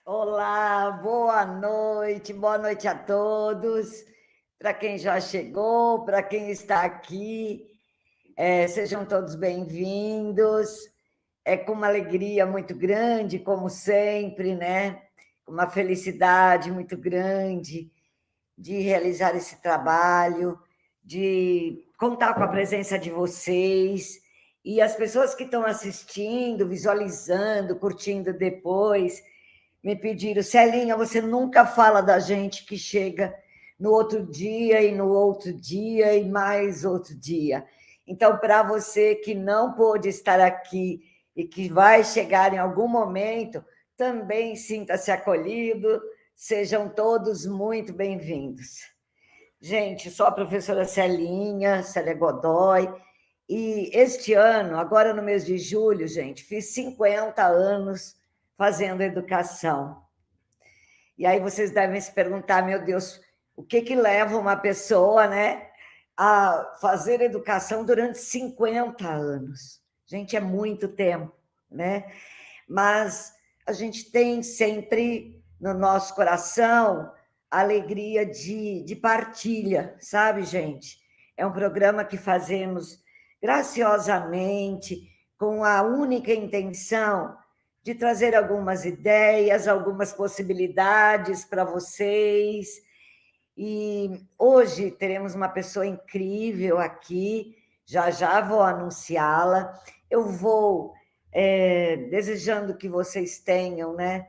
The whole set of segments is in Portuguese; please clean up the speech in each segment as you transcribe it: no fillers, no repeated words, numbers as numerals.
Olá, boa noite a todos. Para quem já chegou, para quem está aqui, sejam todos bem-vindos. É com uma alegria muito grande, como sempre, né? Uma felicidade muito grande de realizar esse trabalho, de contar com a presença de vocês e as pessoas que estão assistindo, visualizando, curtindo depois, me pediram, Celinha, você nunca fala da gente que chega no outro dia e no outro dia e mais outro dia. Então, para você que não pôde estar aqui e que vai chegar em algum momento, também sinta-se acolhido, sejam todos muito bem-vindos. Gente, sou a professora Célia Godoy, e este ano, agora no mês de julho, gente, fiz 50 anos fazendo educação. E aí vocês devem se perguntar, meu Deus, o que leva uma pessoa, né, a fazer educação durante 50 anos? Gente, é muito tempo, né? Mas a gente tem sempre no nosso coração a alegria de partilha, sabe, gente? É um programa que fazemos graciosamente, com a única intenção de trazer algumas ideias, algumas possibilidades para vocês. E hoje teremos uma pessoa incrível aqui, já já vou anunciá-la. Eu vou desejando que vocês tenham, né,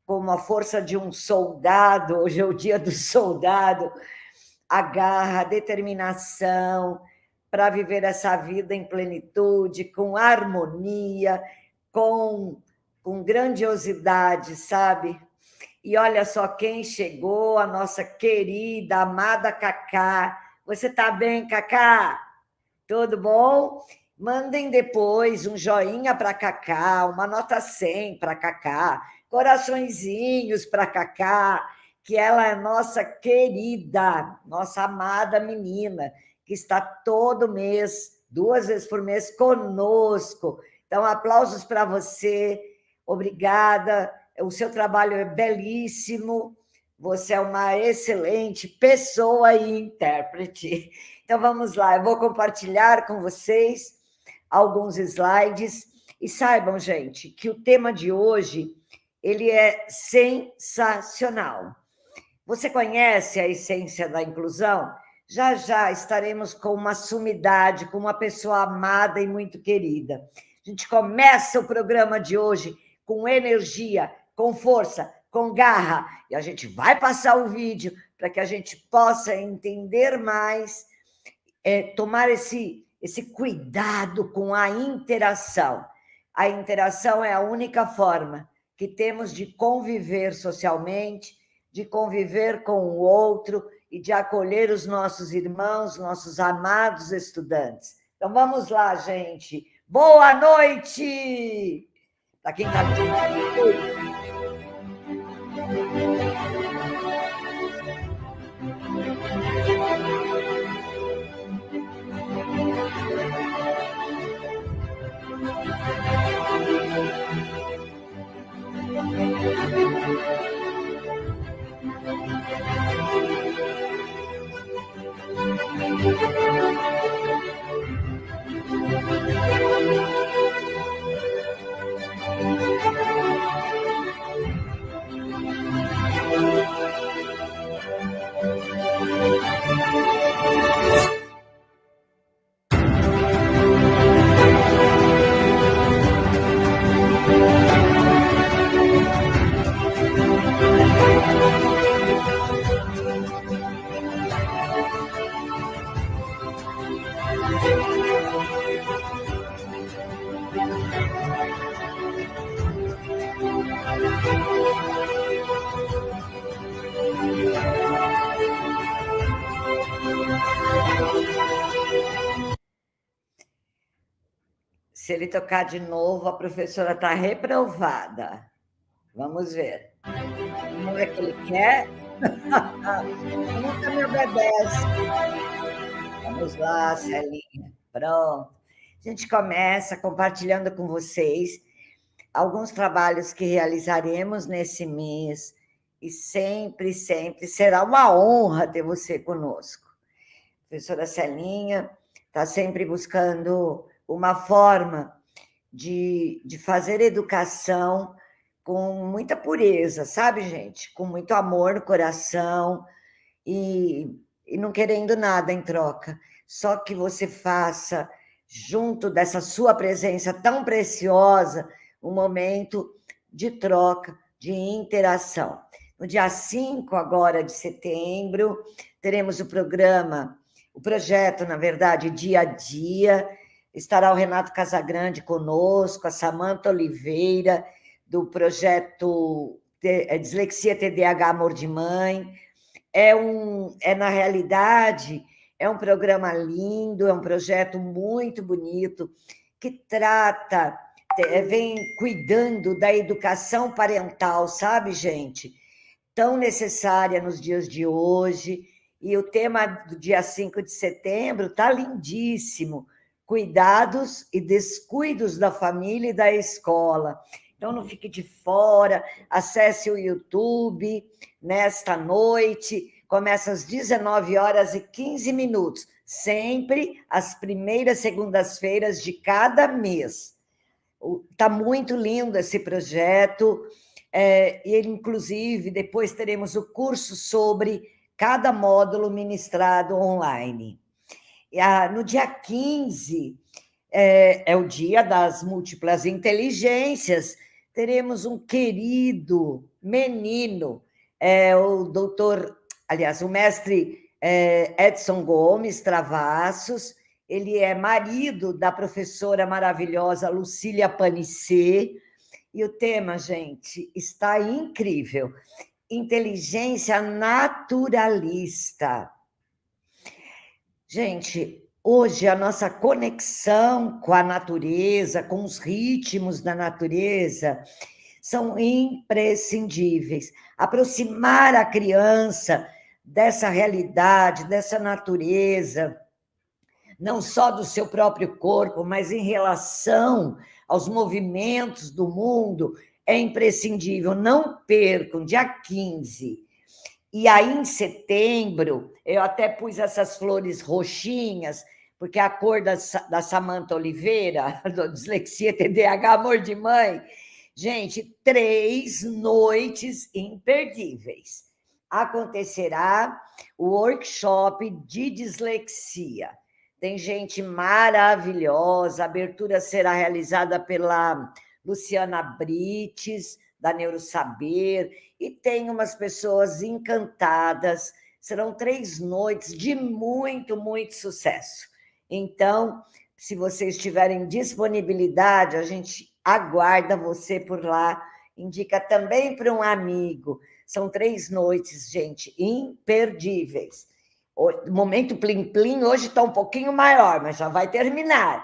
como a força de um soldado, hoje é o dia do soldado, a garra, a determinação para viver essa vida em plenitude, com harmonia, com grandiosidade, sabe? E olha só quem chegou, a nossa querida, amada Cacá. Você está bem, Cacá? Tudo bom? Mandem depois um joinha para Cacá, uma nota 100 para Cacá, coraçõezinhos para Cacá, que ela é nossa querida, nossa amada menina, que está todo mês, 2 vezes por mês, conosco. Então, aplausos para você, obrigada. O seu trabalho é belíssimo, você é uma excelente pessoa e intérprete. Então, vamos lá, eu vou compartilhar com vocês alguns slides. E saibam, gente, que o tema de hoje, ele é sensacional. Você conhece a essência da inclusão? Já já estaremos com uma sumidade, com uma pessoa amada e muito querida. A gente começa o programa de hoje com energia, com força, com garra, e a gente vai passar o vídeo para que a gente possa entender mais, tomar esse cuidado com a interação. A interação é a única forma que temos de conviver socialmente, de conviver com o outro e de acolher os nossos irmãos, nossos amados estudantes. Então, vamos lá, gente. Boa noite! Para quem está aqui. Se ele tocar de novo, a professora está reprovada. Vamos ver. Não é que ele quer? Nunca me obedece. Vamos lá, Celinha. Pronto. A gente começa compartilhando com vocês alguns trabalhos que realizaremos nesse mês, e sempre, sempre será uma honra ter você conosco. A professora Celinha está sempre buscando uma forma de fazer educação com muita pureza, sabe, gente? Com muito amor no coração e não querendo nada em troca. Só que você faça, junto dessa sua presença tão preciosa, um momento de troca, de interação. No dia 5 agora de setembro, teremos o projeto, na verdade, Dia a Dia. Estará o Renato Casagrande conosco, a Samanta Oliveira, do projeto Dislexia TDAH Amor de Mãe. Na realidade, é um programa lindo, é um projeto muito bonito, que trata, vem cuidando da educação parental, sabe, gente? Tão necessária nos dias de hoje. E o tema do dia 5 de setembro está lindíssimo: cuidados e descuidos da família e da escola. Então, não fique de fora, acesse o YouTube nesta noite, começa às 19h15, sempre às primeiras segundas-feiras de cada mês. Está muito lindo esse projeto, e inclusive depois teremos o curso sobre cada módulo ministrado online. No dia 15, é o dia das múltiplas inteligências, teremos um querido menino, o mestre Edson Gomes Travassos. Ele é marido da professora maravilhosa Lucília Panicê, e o tema, gente, está incrível: inteligência naturalista. Gente, hoje a nossa conexão com a natureza, com os ritmos da natureza, são imprescindíveis. Aproximar a criança dessa realidade, dessa natureza, não só do seu próprio corpo, mas em relação aos movimentos do mundo, é imprescindível. Não percam, dia 15. E aí, em setembro, eu até pus essas flores roxinhas, porque a cor da Samanta Oliveira, do Dislexia TDAH Amor de Mãe. Gente, 3 noites imperdíveis. Acontecerá o workshop de dislexia. Tem gente maravilhosa, a abertura será realizada pela Luciana Brites, da Neurosaber, e tem umas pessoas encantadas. Serão 3 noites de muito, muito sucesso. Então, se vocês tiverem disponibilidade, a gente aguarda você por lá. Indica também para um amigo. São 3 noites, gente, imperdíveis. O momento plim-plim hoje está um pouquinho maior, mas já vai terminar.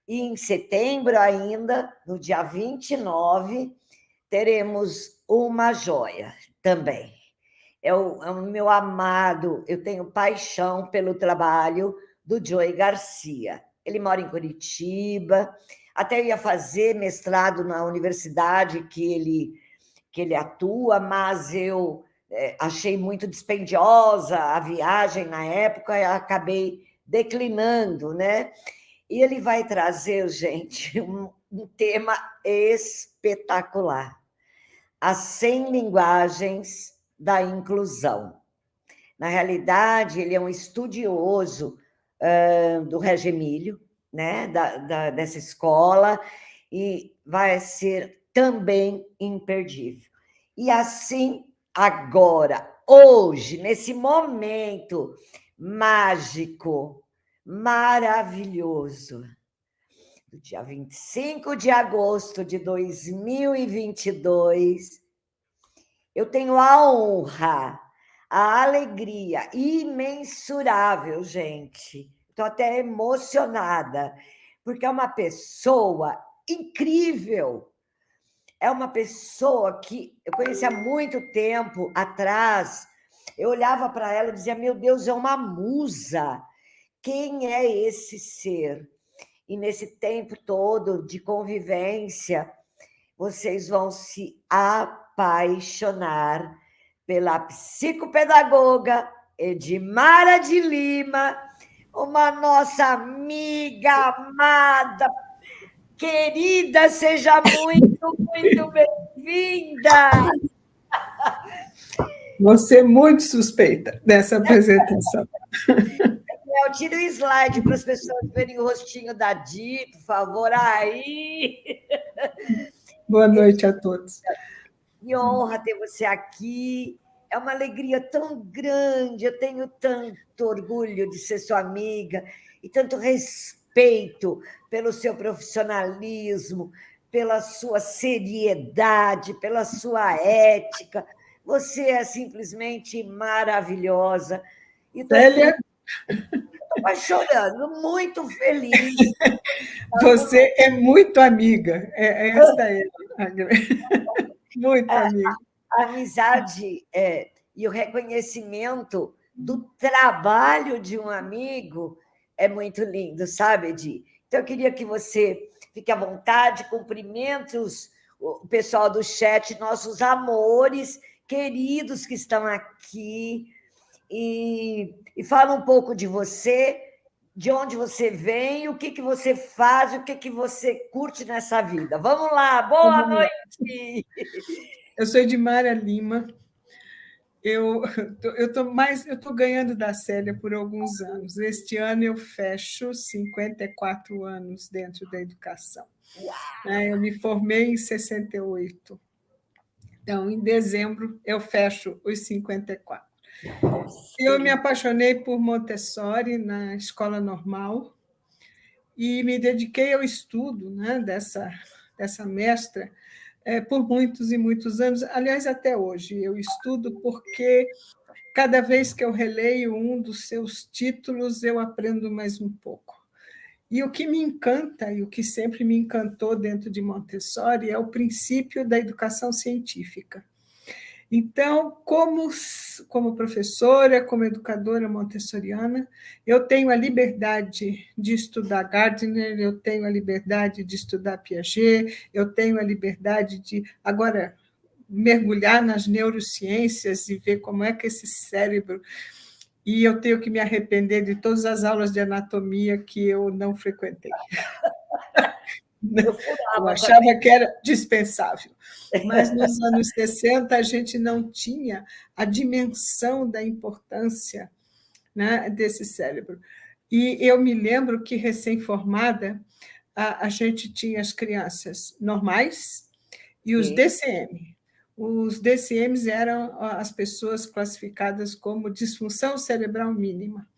E em setembro ainda, no dia 29, teremos uma joia também. É o meu amado, eu tenho paixão pelo trabalho do Joey Garcia. Ele mora em Curitiba, até eu ia fazer mestrado na universidade que ele atua, mas eu achei muito dispendiosa a viagem na época e acabei declinando, né? E ele vai trazer, gente, um tema espetacular: as 100 linguagens da inclusão. Na realidade, ele é um estudioso do Reggio Emílio, né, dessa escola, e vai ser também imperdível. E assim, agora, hoje, nesse momento mágico, maravilhoso, do dia 25 de agosto de 2022, eu tenho a honra, a alegria imensurável, gente. Estou até emocionada, porque é uma pessoa incrível. É uma pessoa que eu conheci há muito tempo atrás. Eu olhava para ela e dizia: meu Deus, é uma musa. Quem é esse ser? E nesse tempo todo de convivência, vocês vão se apaixonar pela psicopedagoga Edmara de Lima, uma nossa amiga amada, querida, seja muito, muito bem-vinda. Você é muito suspeita dessa apresentação. Eu tiro o slide para as pessoas verem o rostinho da Di, por favor. Aí. Boa noite a todos. Que honra ter você aqui. É uma alegria tão grande. Eu tenho tanto orgulho de ser sua amiga e tanto respeito pelo seu profissionalismo, pela sua seriedade, pela sua ética. Você é simplesmente maravilhosa. Célia? Estou chorando, muito feliz. Você é muito amiga. Esta é muito amiga. A amizade e o reconhecimento do trabalho de um amigo é muito lindo, sabe, Edi? Então, eu queria que você fique à vontade, cumprimente o pessoal do chat, nossos amores queridos que estão aqui, e fala um pouco de você, de onde você vem, o que você faz, o que você curte nessa vida. Vamos lá, boa noite! Eu sou Edmara Lima. Eu estou ganhando da Célia por alguns anos. Este ano eu fecho 54 anos dentro da educação. Eu me formei em 68. Então, em dezembro, eu fecho os 54. Eu me apaixonei por Montessori na escola normal e me dediquei ao estudo, né, dessa mestra por muitos e muitos anos. Aliás, até hoje eu estudo porque cada vez que eu releio um dos seus títulos, eu aprendo mais um pouco. E o que me encanta, e o que sempre me encantou dentro de Montessori, é o princípio da educação científica. Então, como professora, como educadora montessoriana, eu tenho a liberdade de estudar Gardner, eu tenho a liberdade de estudar Piaget, eu tenho a liberdade de, agora, mergulhar nas neurociências e ver como é que esse cérebro... E eu tenho que me arrepender de todas as aulas de anatomia que eu não frequentei. Eu achava que era dispensável. Mas nos anos 60 a gente não tinha a dimensão da importância, né, desse cérebro. E eu me lembro que, recém-formada, a gente tinha as crianças normais e os DCM. Os DCMs eram as pessoas classificadas como disfunção cerebral mínima.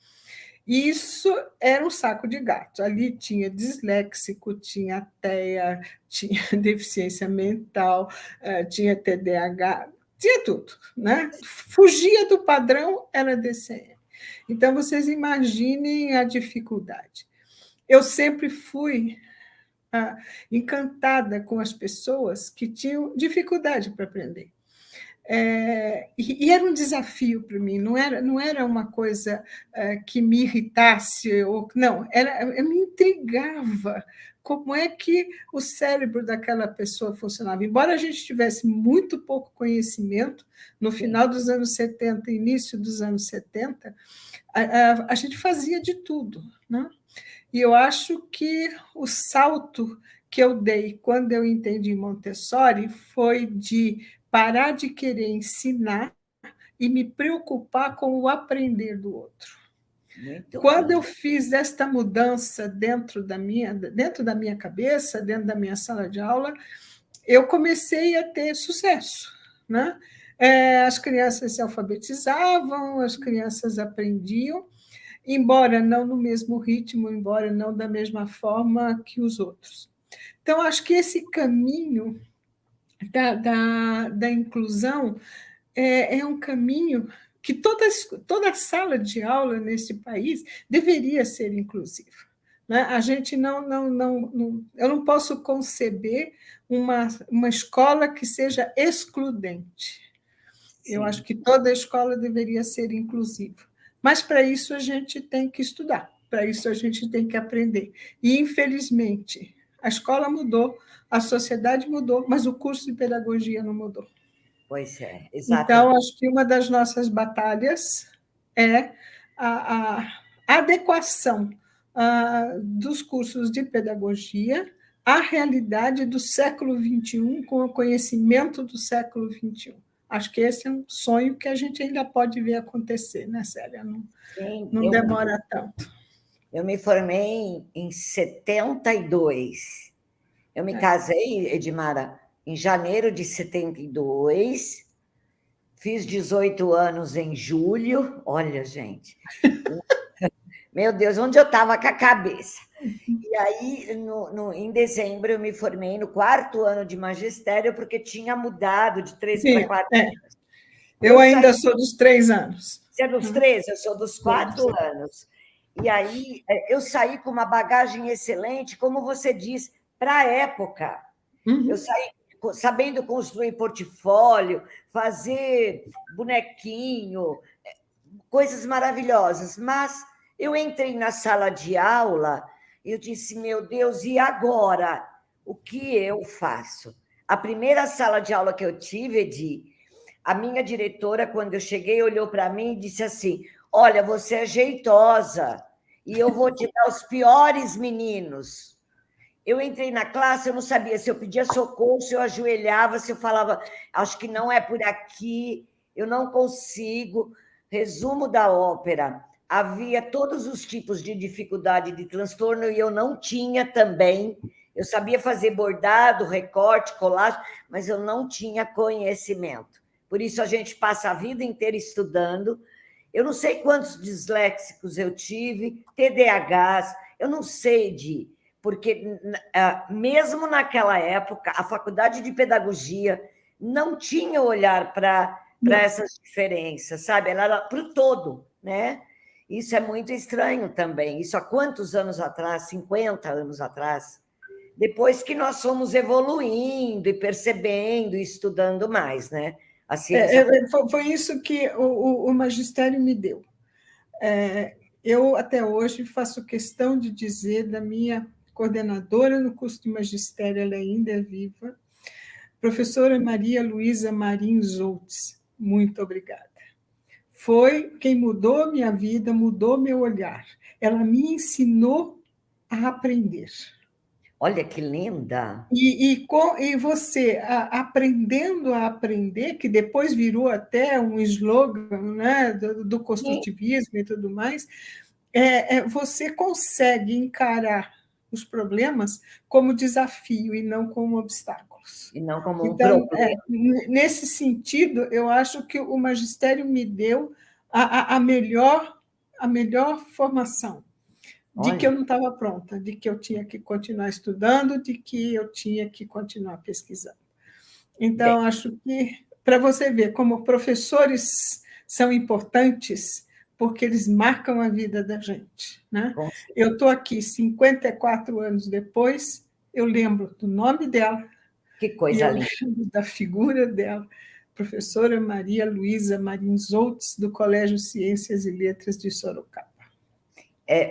E isso era um saco de gato. Ali tinha disléxico, tinha TEA, tinha deficiência mental, tinha TDAH, tinha tudo, né? Fugia do padrão, era DCM. Então, vocês imaginem a dificuldade. Eu sempre fui encantada com as pessoas que tinham dificuldade para aprender. E era um desafio para mim, não era uma coisa que me irritasse, não, me intrigava como é que o cérebro daquela pessoa funcionava. Embora a gente tivesse muito pouco conhecimento, no final dos anos 70, início dos anos 70, a gente fazia de tudo, né? E eu acho que o salto que eu dei quando eu entendi Montessori foi de parar de querer ensinar e me preocupar com o aprender do outro. Quando eu fiz esta mudança dentro da minha cabeça, dentro da minha sala de aula, eu comecei a ter sucesso, né? As crianças se alfabetizavam, as crianças aprendiam, embora não no mesmo ritmo, embora não da mesma forma que os outros. Então, acho que esse caminho da inclusão é um caminho que toda sala de aula nesse país deveria ser inclusiva. Né? A gente eu não posso conceber uma escola que seja excludente. Sim. Eu acho que toda escola deveria ser inclusiva. Mas, para isso, a gente tem que estudar, para isso, a gente tem que aprender. E, infelizmente, A escola mudou, a sociedade mudou, mas o curso de pedagogia não mudou. Pois é, Então, exatamente. acho que uma das nossas batalhas é a adequação dos cursos de pedagogia à realidade do século XXI, com o conhecimento do século XXI. Acho que esse é um sonho que a gente ainda pode ver acontecer, né, Célia? Sim, Não demora tanto. eu me formei em 72. Eu me casei, Edmara, em janeiro de 72. Fiz 18 anos em julho. Olha, gente, meu Deus, onde eu estava com a cabeça? E aí, em dezembro, eu me formei no 4º ano de magistério, porque tinha mudado de 3 para Sim, 4 é. anos. Eu saí. ainda sou dos 3 anos. Você é dos 3, eu sou dos 4 anos. E aí, eu saí com uma bagagem excelente, como você diz, para a época. Eu saí sabendo construir portfólio, fazer bonequinho, coisas maravilhosas. Mas eu entrei na sala de aula e eu disse, meu Deus, e agora? O que eu faço? A primeira sala de aula que eu tive, Edi, a minha diretora, quando eu cheguei, olhou para mim e disse assim, olha, você é jeitosa e eu vou te dar os piores meninos. Eu entrei na classe, eu não sabia se eu pedia socorro, se eu ajoelhava, se eu falava, acho que não é por aqui, eu não consigo. Resumo da ópera: havia todos os tipos de dificuldade, de transtorno, e eu não tinha também. Eu sabia fazer bordado, recorte, colagem, mas eu não tinha conhecimento. Por isso a gente passa a vida inteira estudando. Eu não sei quantos disléxicos eu tive, TDAHs, eu não sei porque mesmo naquela época, a faculdade de pedagogia não tinha olhar para essas diferenças, sabe? Ela era para o todo, né? Isso é muito estranho também. Isso há quantos anos atrás? 50 anos atrás. Depois que nós fomos evoluindo e percebendo e estudando mais, né? A ciência foi isso que o magistério me deu. Eu, até hoje, faço questão de dizer da minha coordenadora no curso de magistério, ela ainda é viva, professora Maria Luísa Marins Outz, muito obrigada. Foi quem mudou minha vida, mudou meu olhar. Ela me ensinou a aprender. Olha que linda! E você, aprendendo a aprender, que depois virou até um slogan, né, do construtivismo e tudo mais, você consegue encarar os problemas como desafio e não como obstáculos. E não como um Então, problema. nesse sentido, eu acho que o magistério me deu a melhor formação, de que eu não estava pronta, de que eu tinha que continuar estudando, de que eu tinha que continuar pesquisando. Então, acho que, para você ver como professores são importantes, porque eles marcam a vida da gente, né? Eu estou aqui 54 anos depois, eu lembro do nome dela, que coisa e eu linda. lembro da figura dela, professora Maria Luísa Marins Outz, do Colégio Ciências e Letras de Sorocaba.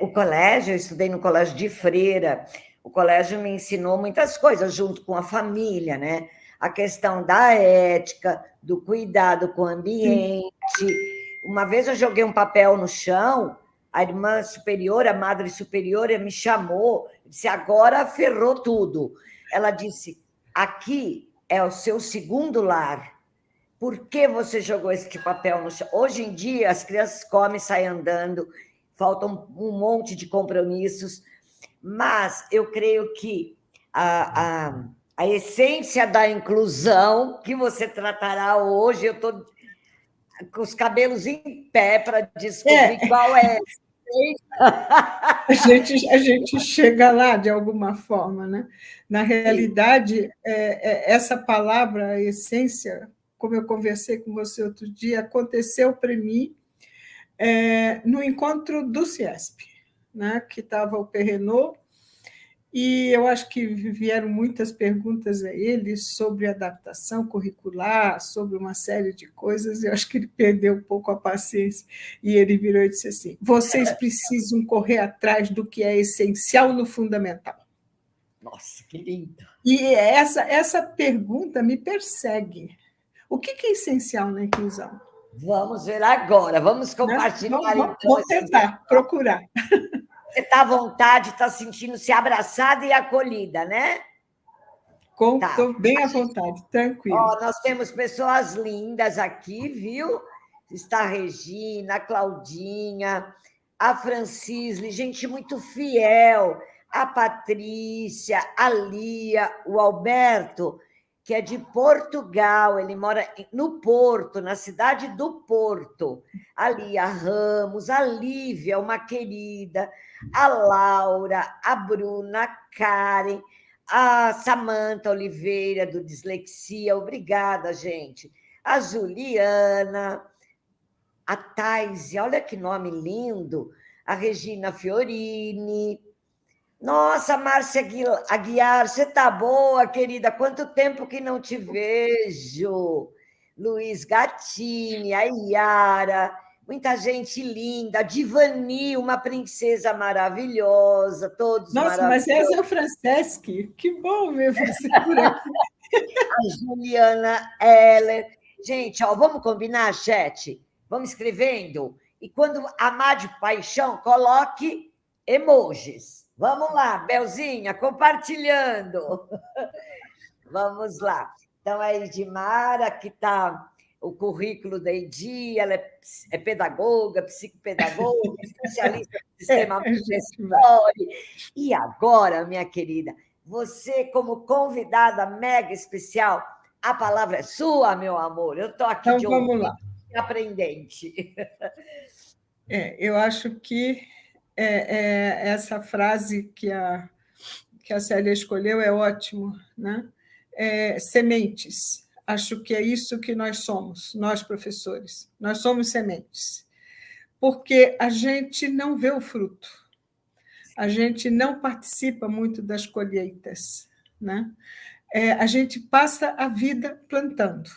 O colégio, eu estudei no colégio de freira, o colégio me ensinou muitas coisas, junto com a família, né? A questão da ética, do cuidado com o ambiente. Uma vez eu joguei um papel no chão, a irmã superiora, a madre superiora, me chamou, disse, agora ferrou tudo. Ela disse, aqui é o seu segundo lar. Por que você jogou esse papel no chão? Hoje em dia, as crianças comem, saem andando, faltam um monte de compromissos, mas eu creio que a essência da inclusão que você tratará hoje, eu estou com os cabelos em pé para descobrir qual é. A gente chega lá de alguma forma, né? Na realidade, essa palavra, a essência, como eu conversei com você outro dia, aconteceu para mim no encontro do CIESP, né? Que estava o Perrenot, e eu acho que vieram muitas perguntas a ele sobre adaptação curricular, sobre uma série de coisas, e eu acho que ele perdeu um pouco a paciência, e ele virou e disse assim, vocês precisam correr atrás do que é essencial no fundamental. Nossa, que lindo. E essa pergunta me persegue. O que é essencial na inclusão? Vamos ver agora, vamos Né? compartilhar, então, Vamos essas tentar procurar. Você está à vontade, está sentindo-se abraçada e acolhida, né? Tá. Estou bem à vontade, tranquilo. Ó, nós temos pessoas lindas aqui, viu? Está a Regina, a Claudinha, a Francisle, gente muito fiel, a Patrícia, a Lia, o Alberto, que é de Portugal, ele mora no Porto, na cidade do Porto. A Lia Ramos, a Lívia, uma querida, a Laura, a Bruna, a Karen, a Samanta Oliveira, do Dislexia, obrigada, gente. A Juliana, a Taise, olha que nome lindo. A Regina Fiorini. Nossa, Márcia Aguiar, você tá boa, querida? Quanto tempo que não te vejo. Luiz Gattini, a Iara, muita gente linda. A Divani, uma princesa maravilhosa, todos Nossa, mas é maravilhosos. a Franceschi, que bom ver você por aqui. A Juliana Heller. Gente, ó, vamos combinar, chat? Vamos escrevendo? E quando amar de paixão, coloque emojis. Vamos lá, Belzinha, compartilhando. Vamos lá. Então, a Edmara, aqui está o currículo da Edi, ela é pedagoga, psicopedagoga, especialista no sistema Montessori. E agora, minha querida, você, como convidada mega especial, a palavra é sua, meu amor. Eu estou aqui Então, de vamos lá. aprendente. Eu acho que essa frase que a Célia escolheu é ótimo, né? Sementes. Acho que é isso que nós somos, nós professores. Nós somos sementes. Porque a gente não vê o fruto, a gente não participa muito das colheitas, né? A gente passa a vida plantando,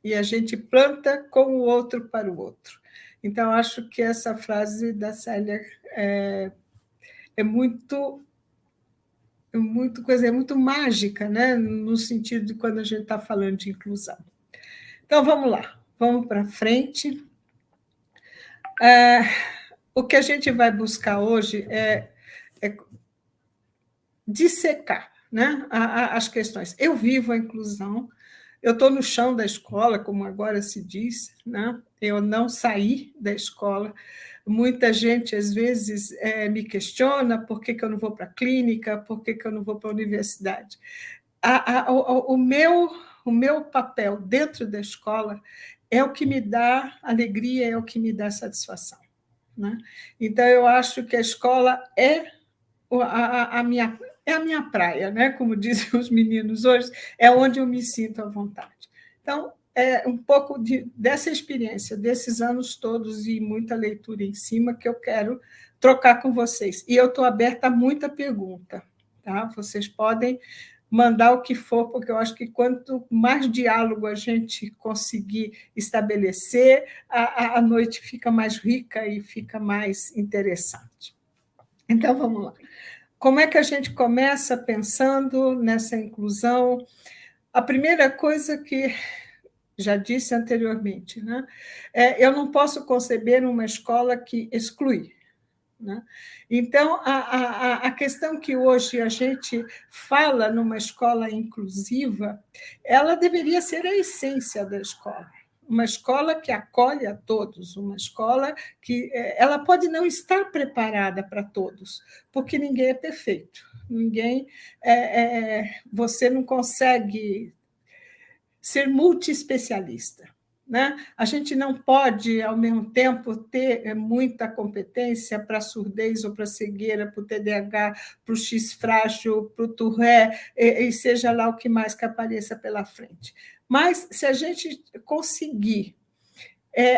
e a gente planta com o outro para o outro. Então, acho que essa frase da Célia é muito é muito mágica, né? No sentido de quando a gente está falando de inclusão. Então, vamos lá, vamos para frente. O que a gente vai buscar hoje é dissecar, né, as questões. Eu vivo a inclusão, eu estou no chão da escola, como agora se diz, né? Eu não saí da escola. Muita gente, às vezes, me questiona por que eu não vou para a clínica, por que eu não vou para a universidade. O meu papel dentro da escola é o que me dá alegria, é o que me dá satisfação, né? Então, eu acho que a escola é a minha praia, né? Como dizem os meninos hoje, é onde eu me sinto à vontade. Então, é um pouco dessa experiência, desses anos todos e muita leitura em cima que eu quero trocar com vocês. E eu estou aberta a muita pergunta, tá? Vocês podem mandar o que for, porque eu acho que quanto mais diálogo a gente conseguir estabelecer, a noite fica mais rica e fica mais interessante. Então, vamos lá. Como é que a gente começa pensando nessa inclusão? A primeira coisa que já disse anteriormente, né? Eu não posso conceber uma escola que exclui, né? Então, a questão que hoje a gente fala numa escola inclusiva, ela deveria ser a essência da escola. Uma escola que acolhe a todos, uma escola que ela pode não estar preparada para todos, porque ninguém é perfeito. Ninguém, você não consegue ser multiespecialista, né? A gente não pode, ao mesmo tempo, ter muita competência para a surdez ou para a cegueira, para o TDAH, para o X frágil, para o Tourette, e seja lá o que mais que apareça pela frente. Mas, se a gente conseguir,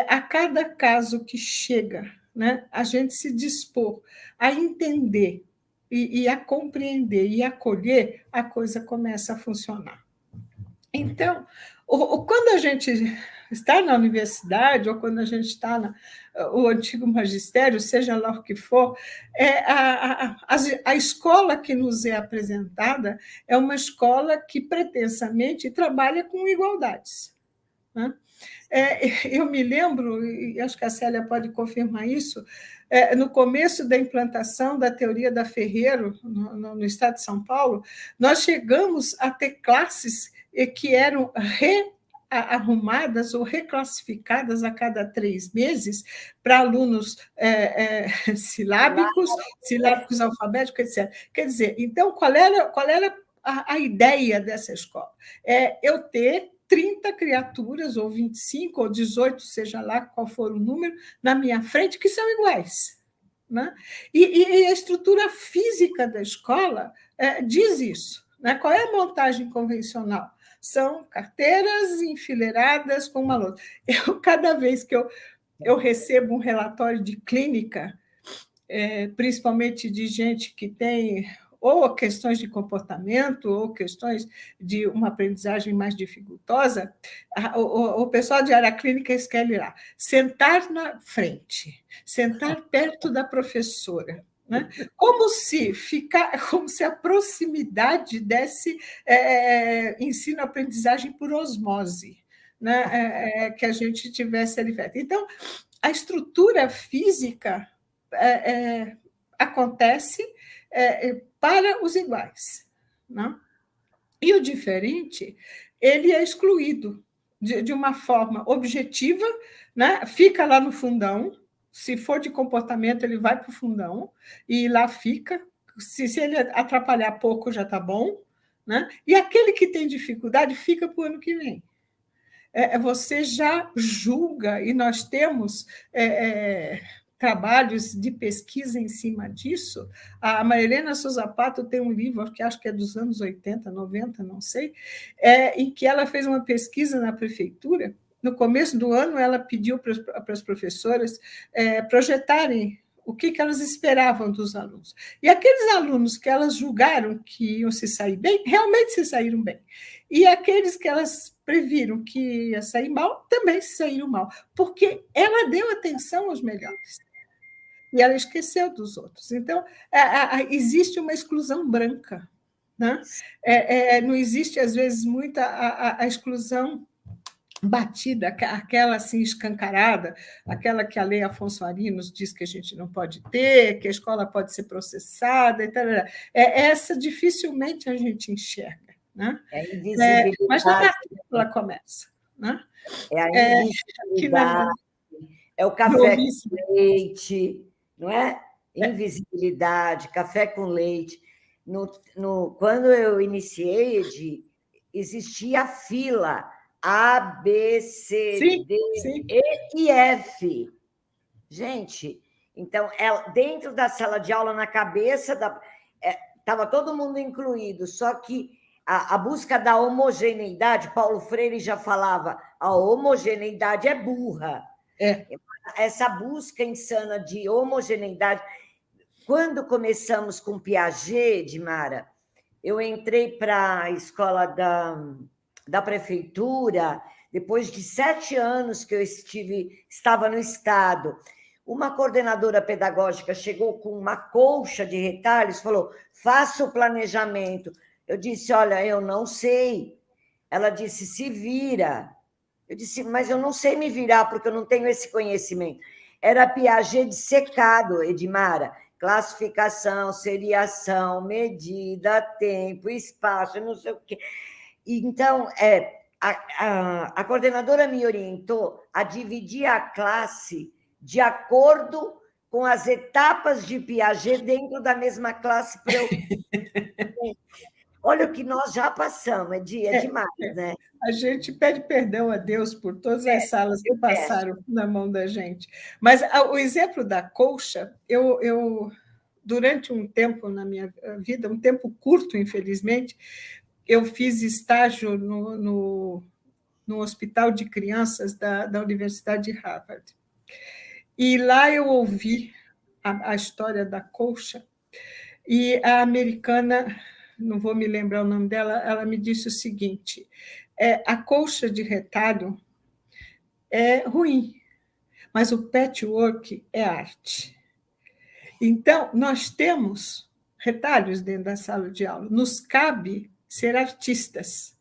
a cada caso que chega, né, a gente se dispor a entender e a compreender e acolher, a coisa começa a funcionar. Então, quando a gente está na universidade ou quando a gente está o antigo magistério, seja lá o que for, a escola que nos é apresentada é uma escola que pretensamente trabalha com igualdades, né? Eu me lembro, e acho que a Célia pode confirmar isso, no começo da implantação da teoria da Ferreiro, no estado de São Paulo, nós chegamos a ter classes que eram arrumadas ou reclassificadas a cada 3 meses para alunos silábicos alfabéticos, etc. Quer dizer, então, qual era a ideia dessa escola? Eu ter 30 criaturas, ou 25, ou 18, seja lá qual for o número, na minha frente, que são iguais. Né? E a estrutura física da escola diz isso. Né? Qual é a montagem convencional? São carteiras enfileiradas com uma lousa. Cada vez que eu recebo um relatório de clínica, principalmente de gente que tem ou questões de comportamento, ou questões de uma aprendizagem mais dificultosa, o pessoal de área clínica escolhe lá, sentar na frente, sentar perto da professora, né? Como se a proximidade desse ensino-aprendizagem por osmose, né? Que a gente tivesse ali perto. Então, a estrutura física acontece para os iguais. Não? E o diferente, ele é excluído de uma forma objetiva, né? Fica lá no fundão, se for de comportamento, ele vai para o fundão, e lá fica, se ele atrapalhar pouco, já está bom, né? E aquele que tem dificuldade fica para o ano que vem. Você já julga, e nós temos trabalhos de pesquisa em cima disso. A Marilena Souza Pato tem um livro, que acho que é dos anos 80, 90, não sei, em que ela fez uma pesquisa na prefeitura. No começo do ano, ela pediu para as professoras projetarem o que elas esperavam dos alunos. E aqueles alunos que elas julgaram que iam se sair bem, realmente se saíram bem. E aqueles que elas previram que ia sair mal, também se saíram mal, porque ela deu atenção aos melhores. E ela esqueceu dos outros. Então, existe uma exclusão branca. Né? Não existe, às vezes, muita a exclusão batida, aquela assim escancarada, aquela que a lei Afonso Arinos diz que a gente não pode ter, que a escola pode ser processada, e tal. Essa dificilmente a gente enxerga. Né? Mas na matrícula começa. Né? A invisibilidade, o café com leite, não é? Invisibilidade, café com leite. Quando eu iniciei, Edi, existia fila A, B, C, sim, D, sim. E e F. Gente, então, dentro da sala de aula, na cabeça, estava todo mundo incluído, só que a busca da homogeneidade, Paulo Freire já falava, a homogeneidade é burra. Essa busca insana de homogeneidade. Quando começamos com Piaget, Dimara, eu entrei para a escola da prefeitura, depois de 7 anos que eu estava no Estado. Uma coordenadora pedagógica chegou com uma colcha de retalhos, falou, faça o planejamento. Eu disse, olha, eu não sei. Ela disse, se vira. Eu disse, mas eu não sei me virar, porque eu não tenho esse conhecimento. Era Piaget de secado, Edmara. Classificação, seriação, medida, tempo, espaço, não sei o quê. Então, a coordenadora me orientou a dividir a classe de acordo com as etapas de Piaget dentro da mesma classe para eu... Olha o que nós já passamos, é demais, né? A gente pede perdão a Deus por todas as salas que passaram na mão da gente. Mas o exemplo da colcha, eu durante um tempo na minha vida, um tempo curto, infelizmente, eu fiz estágio no hospital de crianças da Universidade de Harvard. E lá eu ouvi a história da colcha, e a americana, não vou me lembrar o nome dela, ela me disse o seguinte, a colcha de retalho é ruim, mas o patchwork é arte. Então, nós temos retalhos dentro da sala de aula. Nos cabe ser artistas,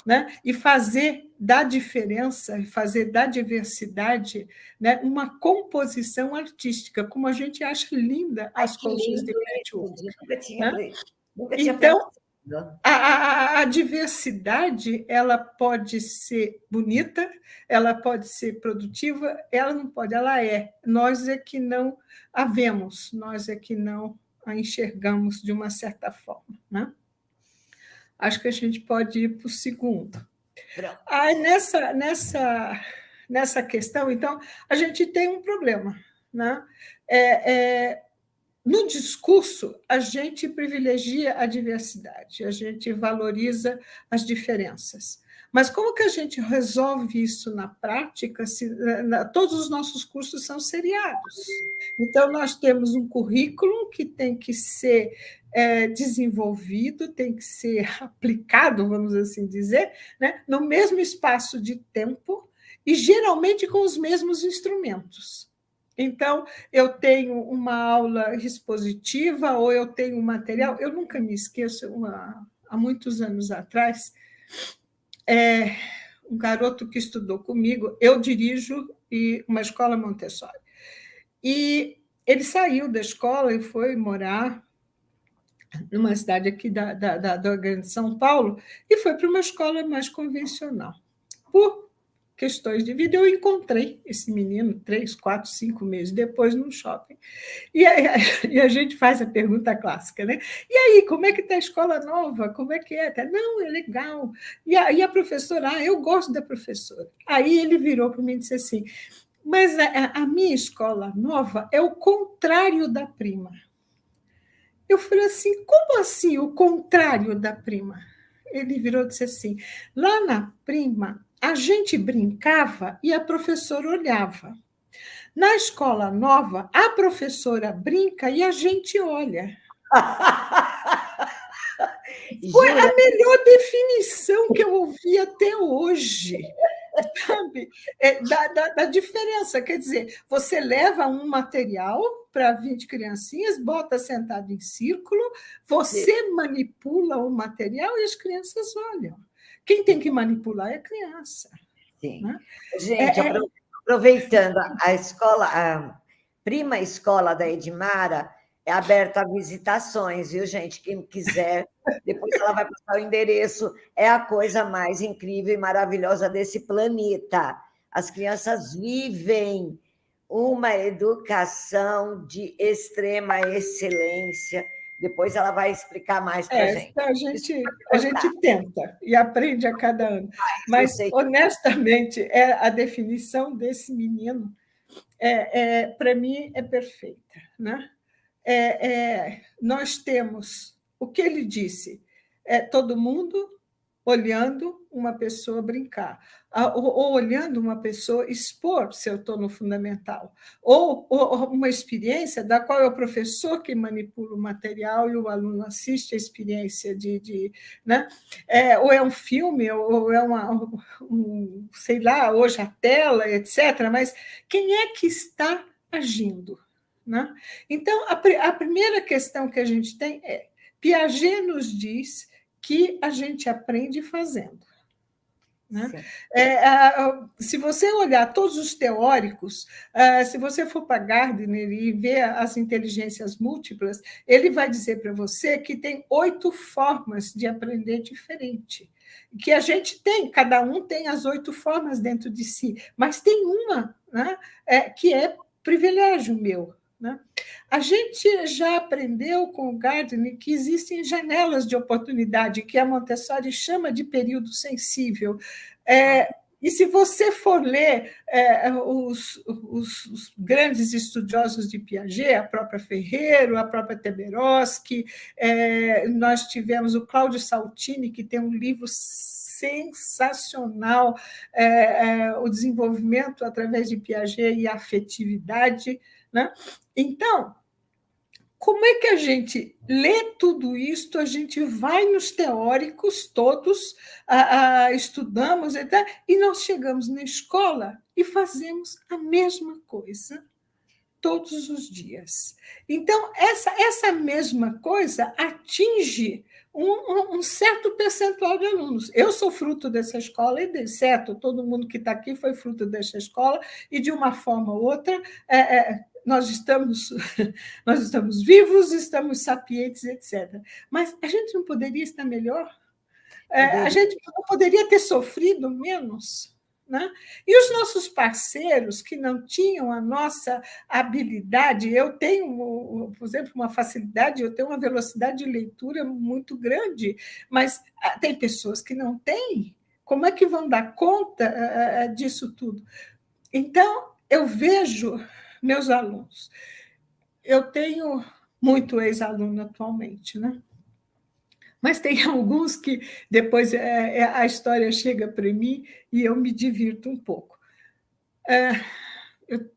né? E fazer da diferença, fazer da diversidade, né, uma composição artística, como a gente acha linda as Que colchas de lindo patchwork. isso, nunca tinha, Né? nunca tinha Então, pensado. a diversidade ela pode ser bonita, ela pode ser produtiva, ela não pode, ela é. Nós é que não a vemos, nós é que não a enxergamos de uma certa forma. Né? Acho que a gente pode ir para o segundo. Aí, nessa questão, então, a gente tem um problema. Né? No discurso, a gente privilegia a diversidade, a gente valoriza as diferenças. Mas como que a gente resolve isso na prática se todos os nossos cursos são seriados? Então, nós temos um currículo que tem que ser desenvolvido, tem que ser aplicado, vamos assim dizer, né, no mesmo espaço de tempo e, geralmente, com os mesmos instrumentos. Então, eu tenho uma aula expositiva ou eu tenho um material. Eu nunca me esqueço, há muitos anos atrás, um garoto que estudou comigo, eu dirijo uma escola Montessori. E ele saiu da escola e foi morar numa cidade aqui da Grande São Paulo e foi para uma escola mais convencional. Por questões de vida, eu encontrei esse menino 3, 4, 5 meses depois no shopping. E a gente faz a pergunta clássica, né? E aí, como é que está a escola nova? Como é que é? Não, é legal. E a professora, eu gosto da professora. Aí ele virou para mim e disse assim, mas a minha escola nova é o contrário da prima. Eu falei assim, como assim o contrário da prima? Ele virou e disse assim, lá na prima, a gente brincava e a professora olhava. Na escola nova, a professora brinca e a gente olha. Foi a melhor definição que eu ouvi até hoje, sabe? Da diferença. Quer dizer, você leva um material para 20 criancinhas, bota sentado em círculo, você manipula o material e as crianças olham. Quem tem que manipular é a criança. Sim. Né? Gente, aproveitando, a escola, a prima escola da Edmara é aberta a visitações, viu, gente? Quem quiser, depois ela vai passar o endereço. É a coisa mais incrível e maravilhosa desse planeta. As crianças vivem uma educação de extrema excelência. Depois ela vai explicar mais para a gente. A gente tenta e aprende a cada ano. Mas, honestamente, a definição desse menino, para mim, é perfeita. Né? Nós temos o que ele disse, todo mundo olhando uma pessoa brincar, ou olhando uma pessoa expor se eu estou no fundamental, ou uma experiência da qual é o professor que manipula o material e o aluno assiste a experiência né? Ou é um filme, ou é sei lá, hoje a tela, etc. Mas quem é que está agindo? Né? Então, a primeira questão que a gente tem é Piaget nos diz que a gente aprende fazendo. Né? Se você olhar todos os teóricos, se você for para Gardner e ver as inteligências múltiplas, ele vai dizer para você que tem 8 formas de aprender diferente. Que a gente tem, cada um tem as 8 formas dentro de si, mas tem uma, né, que é privilégio meu. Né? A gente já aprendeu com o Gardner que existem janelas de oportunidade, que a Montessori chama de período sensível. E se você for ler os grandes estudiosos de Piaget, a própria Ferreiro, a própria Teberoski, nós tivemos o Cláudio Saltini, que tem um livro sensacional, o desenvolvimento através de Piaget e a afetividade. Né? Então, como é que a gente lê tudo isto, a gente vai nos teóricos todos, estudamos, etc., e nós chegamos na escola e fazemos a mesma coisa todos os dias. Então, essa mesma coisa atinge um certo percentual de alunos. Eu sou fruto dessa escola, e certo, todo mundo que está aqui foi fruto dessa escola, e de uma forma ou outra, nós estamos, nós estamos vivos, estamos sapientes, etc. Mas a gente não poderia estar melhor? A gente não poderia ter sofrido menos? Né? E os nossos parceiros que não tinham a nossa habilidade, eu tenho, por exemplo, uma facilidade, eu tenho uma velocidade de leitura muito grande, mas tem pessoas que não têm. Como é que vão dar conta disso tudo? Então, eu vejo meus alunos. Eu tenho muito ex-aluno atualmente, né? Mas tem alguns que depois a história chega para mim e eu me divirto um pouco.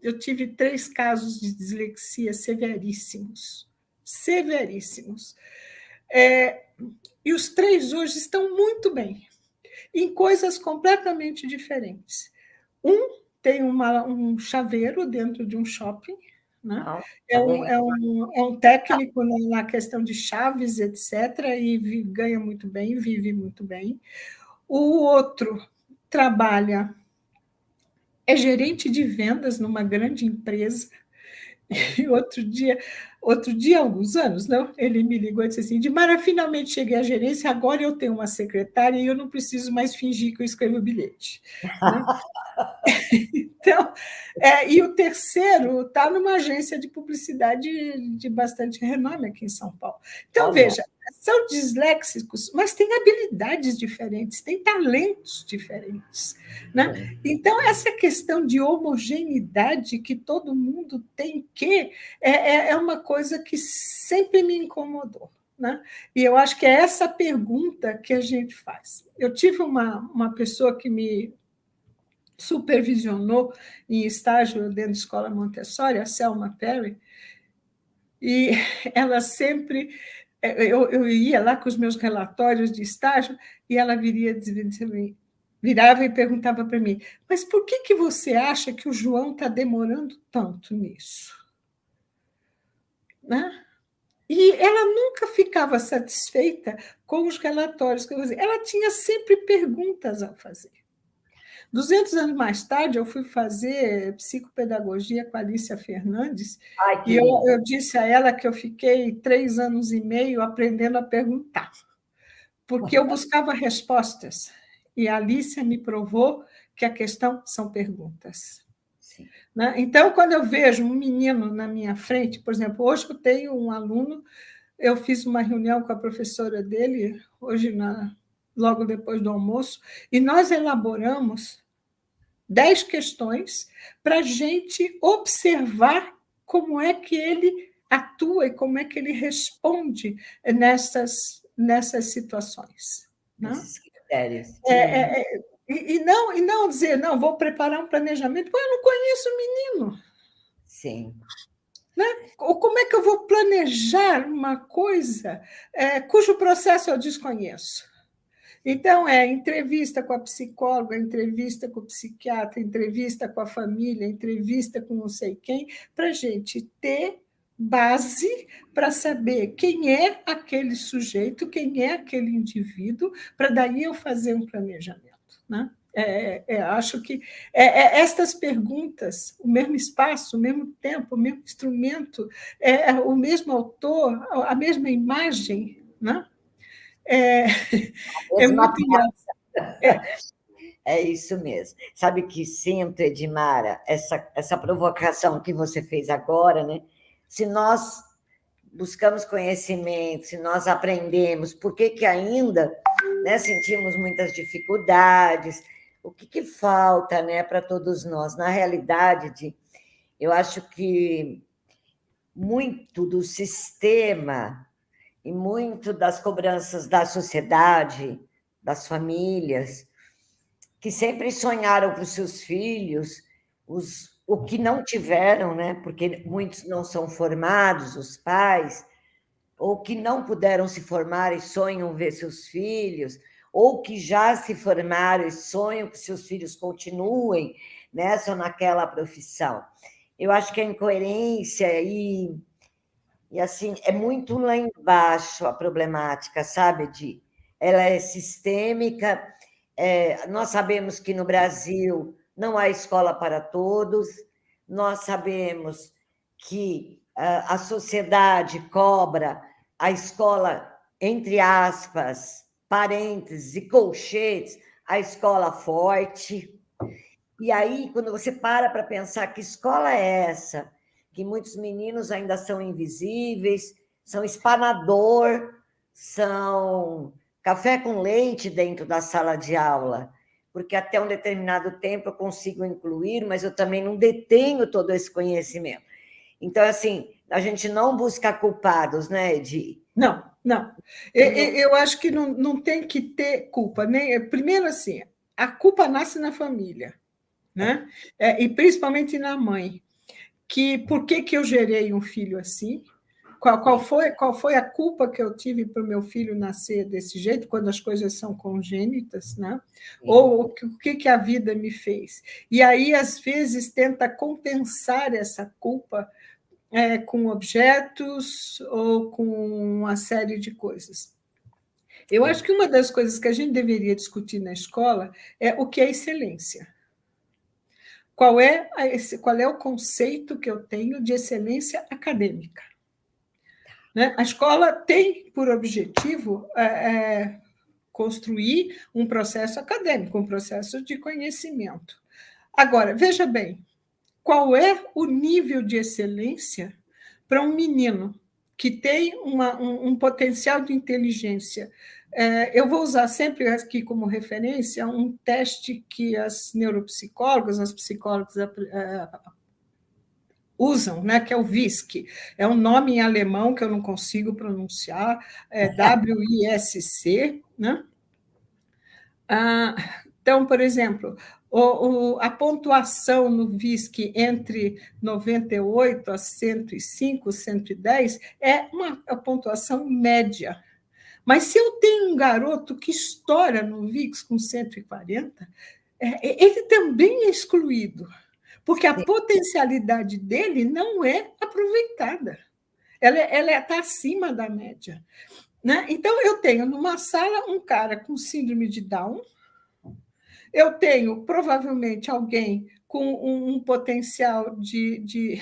Eu tive 3 casos de dislexia severíssimos, severíssimos. E os 3 hoje estão muito bem, em coisas completamente diferentes. Um tem um chaveiro dentro de um shopping, né? É um técnico na questão de chaves, etc., e ganha muito bem, vive muito bem. O outro trabalha, é gerente de vendas numa grande empresa. E outro dia, há alguns anos, não, ele me ligou e disse assim: Dmara, finalmente cheguei à gerência, agora eu tenho uma secretária e eu não preciso mais fingir que eu escrevo bilhete. Né? Então, e o terceiro está numa agência de publicidade de bastante renome aqui em São Paulo. Então, veja, são disléxicos, mas têm habilidades diferentes, têm talentos diferentes. Né? Então, essa questão de homogeneidade que todo mundo tem é uma coisa que sempre me incomodou. Né? E eu acho que é essa pergunta que a gente faz. Eu tive uma pessoa que me supervisionou em estágio dentro da Escola Montessori, a Selma Perry, e ela sempre... Eu ia lá com os meus relatórios de estágio e ela virava e perguntava para mim: mas por que você acha que o João está demorando tanto nisso? Né? E ela nunca ficava satisfeita com os relatórios que eu fazia. Ela tinha sempre perguntas a fazer. 200 anos mais tarde, eu fui fazer psicopedagogia com a Alicia Fernandes, e eu disse a ela que eu fiquei 3 anos e meio aprendendo a perguntar, porque eu buscava respostas, e a Alicia me provou que a questão são perguntas. Sim. Né? Então, quando eu vejo um menino na minha frente, por exemplo, hoje eu tenho um aluno, eu fiz uma reunião com a professora dele, hoje, logo depois do almoço, e nós elaboramos 10 questões para a gente observar como é que ele atua e como é que ele responde nessas situações. Nesses critérios. E não dizer, não, vou preparar um planejamento, eu não conheço o menino. Sim. Né? Ou como é que eu vou planejar uma coisa cujo processo eu desconheço? Então, entrevista com a psicóloga, entrevista com o psiquiatra, entrevista com a família, entrevista com não sei quem, para a gente ter base para saber quem é aquele sujeito, quem é aquele indivíduo, para daí eu fazer um planejamento. Né? Acho que estas perguntas, o mesmo espaço, o mesmo tempo, o mesmo instrumento, o mesmo autor, a mesma imagem, né? É muito engraçado. É isso mesmo. Sabe que sinto, Edmara, essa provocação que você fez agora, né? Se nós buscamos conhecimento, se nós aprendemos, por que ainda, né, sentimos muitas dificuldades? O que falta, né, para todos nós? Na realidade, eu acho que muito do sistema e muito das cobranças da sociedade, das famílias, que sempre sonharam para os seus filhos o que não tiveram, né? Porque muitos não são formados, os pais, ou que não puderam se formar e sonham ver seus filhos, ou que já se formaram e sonham que seus filhos continuem nessa ou naquela profissão. Eu acho que a incoerência e assim, é muito lá embaixo a problemática, sabe, Di? Ela é sistêmica. Nós sabemos que no Brasil não há escola para todos, nós sabemos que a sociedade cobra a escola, entre aspas, parênteses e colchetes, a escola forte. E aí, quando você para pensar que escola é essa, que muitos meninos ainda são invisíveis, são espanador, são café com leite dentro da sala de aula, porque até um determinado tempo eu consigo incluir, mas eu também não detenho todo esse conhecimento. Então, assim, a gente não busca culpados, né, Edi? Não, não. Eu acho que não tem que ter culpa. Primeiro, assim, a culpa nasce na família, né? E principalmente na mãe. Por que eu gerei um filho assim? Qual foi a culpa que eu tive para o meu filho nascer desse jeito, quando as coisas são congênitas, né? Ou o que a vida me fez? E aí, às vezes, tenta compensar essa culpa com objetos ou com uma série de coisas. Eu acho que uma das coisas que a gente deveria discutir na escola é o que é excelência. Qual é o conceito que eu tenho de excelência acadêmica? Né? A escola tem por objetivo construir um processo acadêmico, um processo de conhecimento. Agora, veja bem, qual é o nível de excelência para um menino que tem um potencial de inteligência? Eu vou usar sempre aqui como referência um teste que as neuropsicólogas, as psicólogas usam, né, que é o WISC. É um nome em alemão que eu não consigo pronunciar, WISC, né? Então, por exemplo, a pontuação no WISC entre 98 a 105, 110 é a pontuação média. Mas se eu tenho um garoto que estoura no VIX com 140, ele também é excluído, porque a potencialidade dele não é aproveitada. Ela está acima da média. Né? Então, eu tenho numa sala um cara com síndrome de Down, eu tenho provavelmente alguém com um potencial de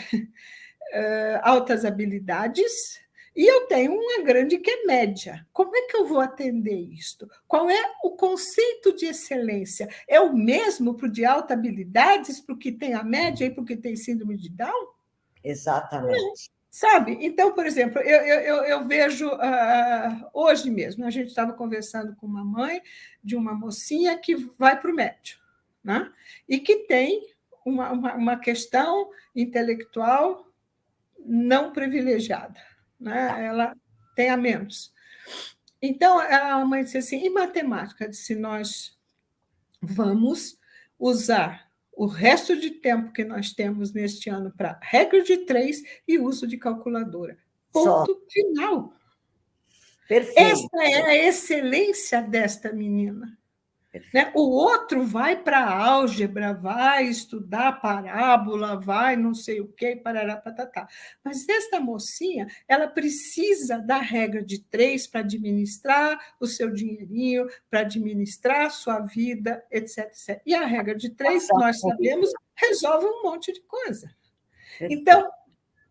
altas habilidades, e eu tenho uma grande que é média. Como é que eu vou atender isto? Qual é o conceito de excelência? É o mesmo para o de altas habilidades, para o que tem a média e para o que tem síndrome de Down? Exatamente. Não. Sabe? Então, por exemplo, eu vejo hoje mesmo, a gente estava conversando com uma mãe de uma mocinha que vai para o médio, né? E que tem uma questão intelectual não privilegiada, né? Ela tem a menos. Então, a mãe disse assim, em matemática, disse, nós vamos usar o resto de tempo que nós temos neste ano para regra de 3 e uso de calculadora. Ponto final. Perfeito. Essa é a excelência desta menina. Né? O outro vai para a álgebra, vai estudar parábola, vai não sei o quê, parará, patatá. Mas esta mocinha, ela precisa da regra de 3 para administrar o seu dinheirinho, para administrar a sua vida, etc, etc. E a regra de 3, nós sabemos, resolve um monte de coisa. Então,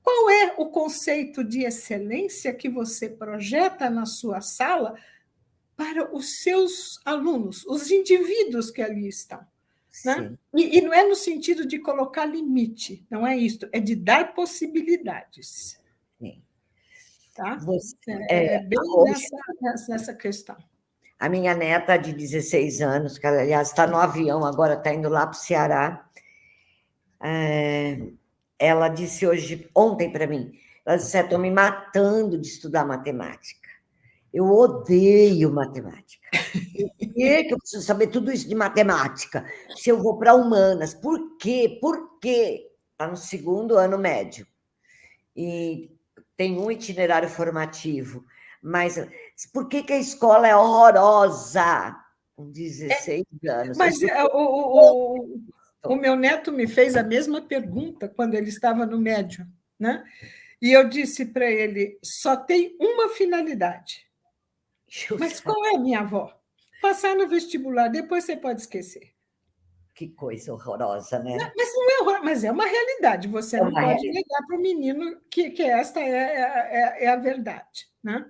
qual é o conceito de excelência que você projeta na sua sala para os seus alunos, os indivíduos que ali estão? Né? E não é no sentido de colocar limite, não é isso, é de dar possibilidades. Sim. Tá? Você, bem nessa questão. A minha neta de 16 anos, que aliás está no avião agora, está indo lá para o Ceará, ela disse ontem para mim, ela disse, estou me matando de estudar matemática. Eu odeio matemática. Por que eu preciso saber tudo isso de matemática? Se eu vou para humanas, por quê? Por quê? está no segundo ano médio. E tem um itinerário formativo. Mas por que, que a escola é horrorosa? Com 16 anos. Mas o meu neto me fez a mesma pergunta quando ele estava no médio, né? E eu disse para ele: só tem uma finalidade. Mas qual é, minha avó? Passar no vestibular, depois você pode esquecer. Que coisa horrorosa, né? Mas não é horror, mas é uma realidade. Você não pode negar para o menino que esta é a verdade, né?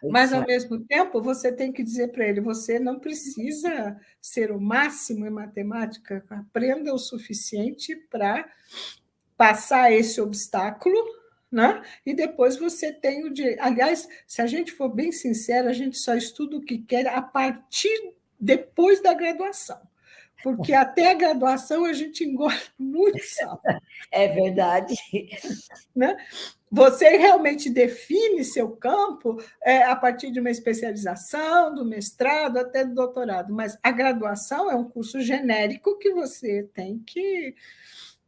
Mas, ao mesmo tempo, você tem que dizer para ele: você não precisa ser o máximo em matemática, aprenda o suficiente para passar esse obstáculo, né? E depois você tem o direito. Aliás, se a gente for bem sincero, a gente só estuda o que quer a partir depois da graduação. Porque até a graduação a gente engole muito sal. É verdade. Né? Você realmente define seu campo a partir de uma especialização, do mestrado até do doutorado, mas a graduação é um curso genérico que você tem que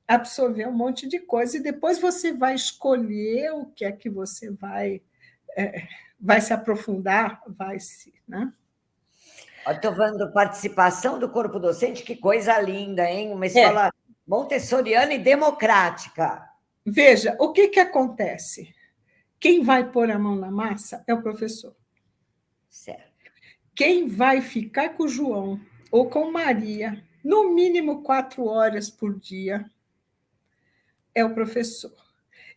absorver um monte de coisa e depois você vai escolher o que é que você vai se aprofundar, vai se, né? Estou vendo participação do corpo docente, que coisa linda, hein? Uma escola montessoriana e democrática. Veja, o que acontece? Quem vai pôr a mão na massa é o professor. Certo. Quem vai ficar com o João ou com Maria, no mínimo 4 horas por dia, é o professor.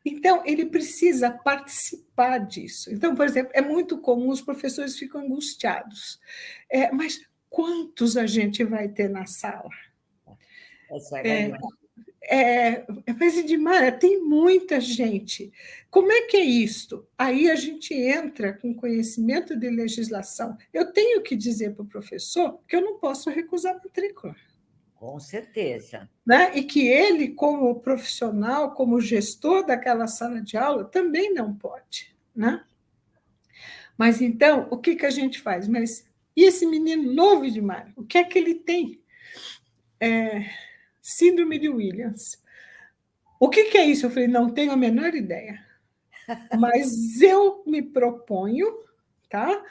Então, ele precisa participar disso. Então, por exemplo, é muito comum os professores ficam angustiados. Mas quantos a gente vai ter na sala? Essa é verdade. Mas, Edmara, tem muita gente. Como é que é isto? Aí a gente entra com conhecimento de legislação. Eu tenho que dizer para o professor que eu não posso recusar a matrícula. Com certeza. Né? E que ele, como profissional, como gestor daquela sala de aula, também não pode. Né? Mas então, o que a gente faz? Mas e esse menino novo, Edmara? O que é que ele tem? Síndrome de Williams. O que é isso? Eu falei: não tenho a menor ideia. Mas eu me proponho, tá?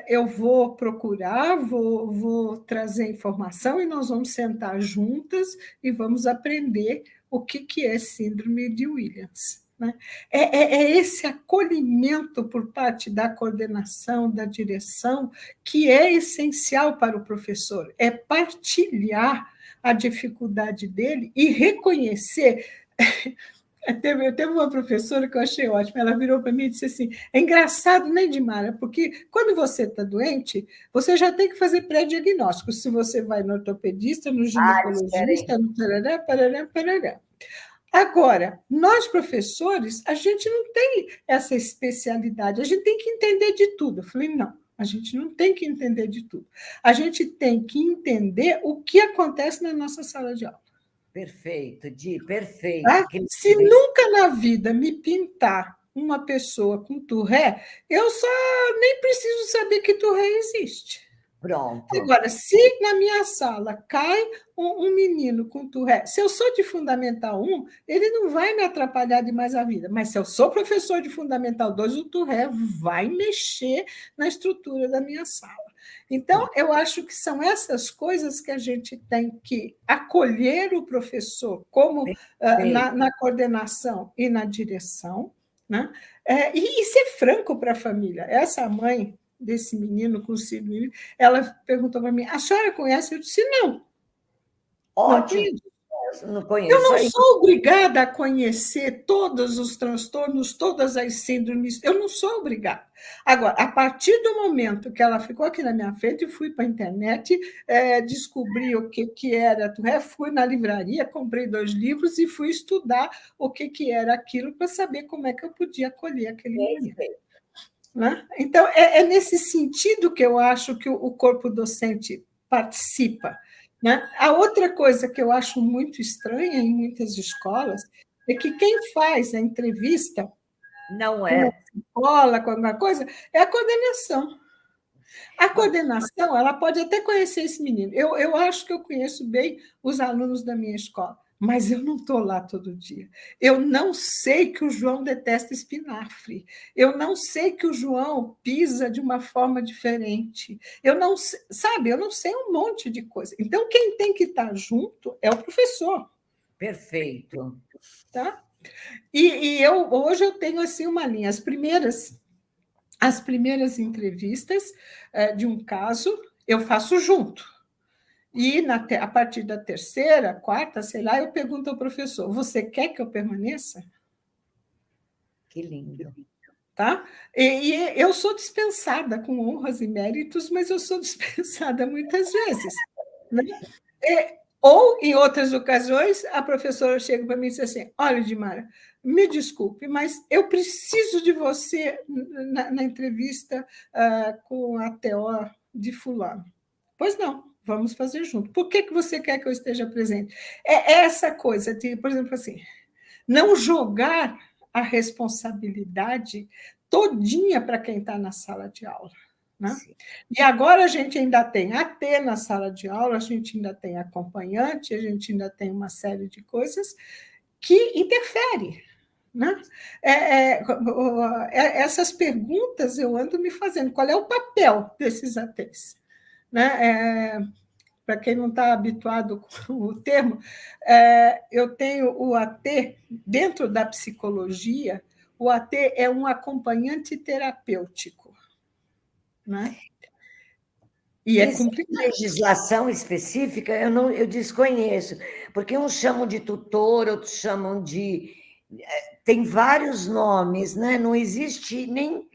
Eu vou procurar, vou trazer informação e nós vamos sentar juntas e vamos aprender o que é síndrome de Williams. Né? Esse acolhimento por parte da coordenação, da direção, que é essencial para o professor, é partilhar a dificuldade dele e reconhecer. Teve uma professora que eu achei ótima, ela virou para mim e disse assim: é engraçado, né, Edmara? Porque quando você está doente, você já tem que fazer pré-diagnóstico, se você vai no ortopedista, no ginecologista, no tarará, parará, parará. Agora, nós professores, a gente não tem essa especialidade, a gente tem que entender de tudo. Eu falei: não, a gente não tem que entender de tudo. A gente tem que entender o que acontece na nossa sala de aula. Perfeito, Di, perfeito. Tá? Se nunca na vida me pintar uma pessoa com Tourette, eu só nem preciso saber que Tourette existe. Pronto. Agora, se na minha sala cai um menino com Tourette, se eu sou de Fundamental 1, ele não vai me atrapalhar demais a vida. Mas se eu sou professor de Fundamental 2, o Tourette vai mexer na estrutura da minha sala. Então, eu acho que são essas coisas que a gente tem que acolher o professor como na coordenação e na direção, né? E ser franco para a família. Essa mãe desse menino com síndrome, ela perguntou para mim: a senhora conhece? Eu disse: não. Ótimo. Não conheço. Eu não sou obrigada a conhecer todos os transtornos, todas as síndromes, eu não sou obrigada. Agora, a partir do momento que ela ficou aqui na minha frente, eu fui para a internet, descobri o que era, fui na livraria, comprei 2 livros e fui estudar o que era aquilo para saber como é que eu podia acolher aquele menino. Né? Então, é nesse sentido que eu acho que o corpo docente participa. Né? A outra coisa que eu acho muito estranha em muitas escolas é que quem faz a entrevista não é com escola, com alguma coisa, é a coordenação. A coordenação, ela pode até conhecer esse menino. Eu acho que eu conheço bem os alunos da minha escola, mas eu não estou lá todo dia. Eu não sei que o João detesta espinafre. Eu não sei que o João pisa de uma forma diferente. Eu não sei, sabe, eu não sei um monte de coisa. Então, quem tem que estar junto é o professor. Perfeito. Tá? E hoje eu tenho assim uma linha. As primeiras entrevistas de um caso eu faço junto. E a partir da terceira, quarta, sei lá, eu pergunto ao professor: você quer que eu permaneça? Que lindo. Tá? E eu sou dispensada com honras e méritos, mas eu sou dispensada muitas vezes. Né? Ou, em outras ocasiões, a professora chega para mim e diz assim: olha, Dimara, me desculpe, mas eu preciso de você na entrevista com a TO de fulano. Pois não, vamos fazer junto. Por que você quer que eu esteja presente? É essa coisa de, por exemplo, assim, não jogar a responsabilidade todinha para quem está na sala de aula. Né? E agora a gente ainda tem AT na sala de aula, a gente ainda tem acompanhante, a gente ainda tem uma série de coisas que interferem. Né? Essas perguntas eu ando me fazendo. Qual é o papel desses ATs? Né? Para quem não está habituado com o termo, eu tenho o AT, dentro da psicologia, o AT é um acompanhante terapêutico. Né? E é complicado. Legislação específica eu desconheço, porque uns chamam de tutor, outros chamam de. Tem vários nomes, né? Não existe nem.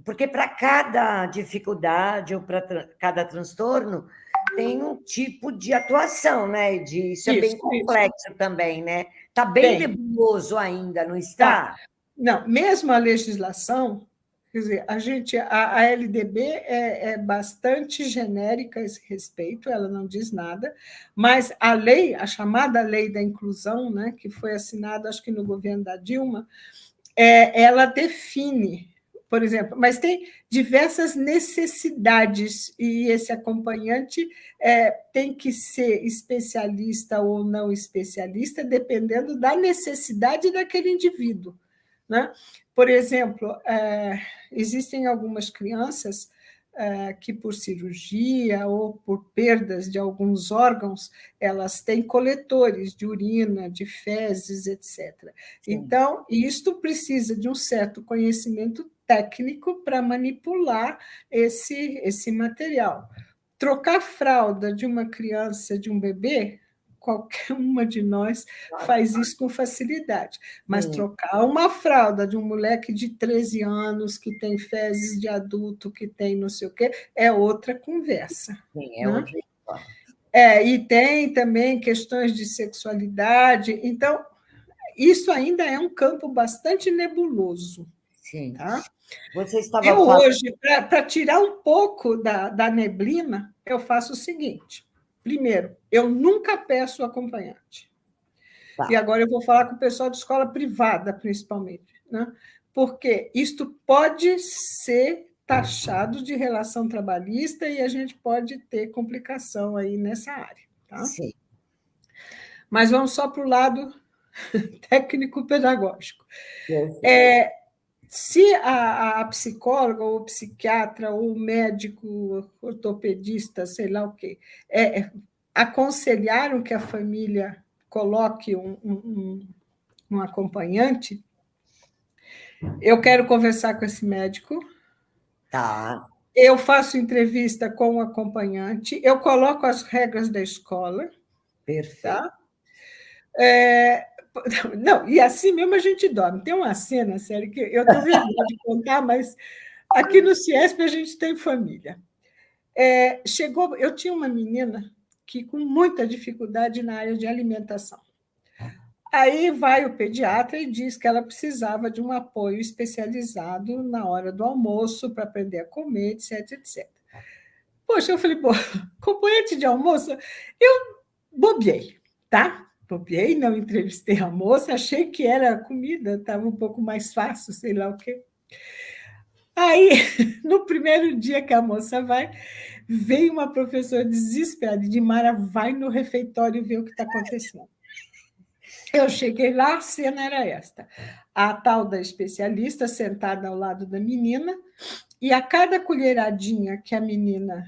Porque para cada dificuldade ou para cada transtorno tem um tipo de atuação, né? Isso é bem complexo também, né? Está bem nebuloso ainda, não está? Tá. Não, mesmo a legislação, quer dizer, a LDB é bastante genérica a esse respeito, ela não diz nada, mas a lei, a chamada Lei da Inclusão, né, que foi assinada, acho que no governo da Dilma, ela define, por exemplo, mas tem diversas necessidades, e esse acompanhante tem que ser especialista ou não especialista, dependendo da necessidade daquele indivíduo. Né? Por exemplo, existem algumas crianças que, por cirurgia ou por perdas de alguns órgãos, elas têm coletores de urina, de fezes, etc. Sim. Então, isto precisa de um certo conhecimento técnico para manipular esse material. Trocar fralda de uma criança, de um bebê, qualquer uma de nós faz isso com facilidade. Mas trocar uma fralda de um moleque de 13 anos, que tem fezes de adulto, que tem não sei o quê, é outra conversa. Sim, né? outra. E tem também questões de sexualidade. Então, isso ainda é um campo bastante nebuloso. Sim. Tá? Você estava eu falando... hoje, para tirar um pouco da neblina, eu faço o seguinte. Primeiro, eu nunca peço acompanhante. Tá. E agora eu vou falar com o pessoal de escola privada, principalmente, né? Porque isto pode ser taxado de relação trabalhista e a gente pode ter complicação aí nessa área. Tá? Sim. Mas vamos só para o lado técnico-pedagógico. Se a psicóloga, ou o psiquiatra, ou o médico, ortopedista, sei lá o quê, aconselharam que a família coloque um acompanhante, eu quero conversar com esse médico. Tá. Eu faço entrevista com o acompanhante, eu coloco as regras da escola. Perfeito. Tá? Não, e assim mesmo a gente dorme. Tem uma cena, sério, que eu tenho vergonha de contar, mas aqui no Ciesp a gente tem família. Eu tinha uma menina que com muita dificuldade na área de alimentação. Aí vai o pediatra e diz que ela precisava de um apoio especializado na hora do almoço para aprender a comer, etc, etc. Poxa, eu falei, bom, acompanhante de almoço, eu bobiei, tá? Bobiei, não entrevistei a moça, achei que era comida, estava um pouco mais fácil, sei lá o quê. Aí, no primeiro dia que a moça vai, veio uma professora desesperada, Dimara, vai no refeitório ver o que está acontecendo. Eu cheguei lá, a cena era esta: a tal da especialista sentada ao lado da menina, e a cada colheradinha que a menina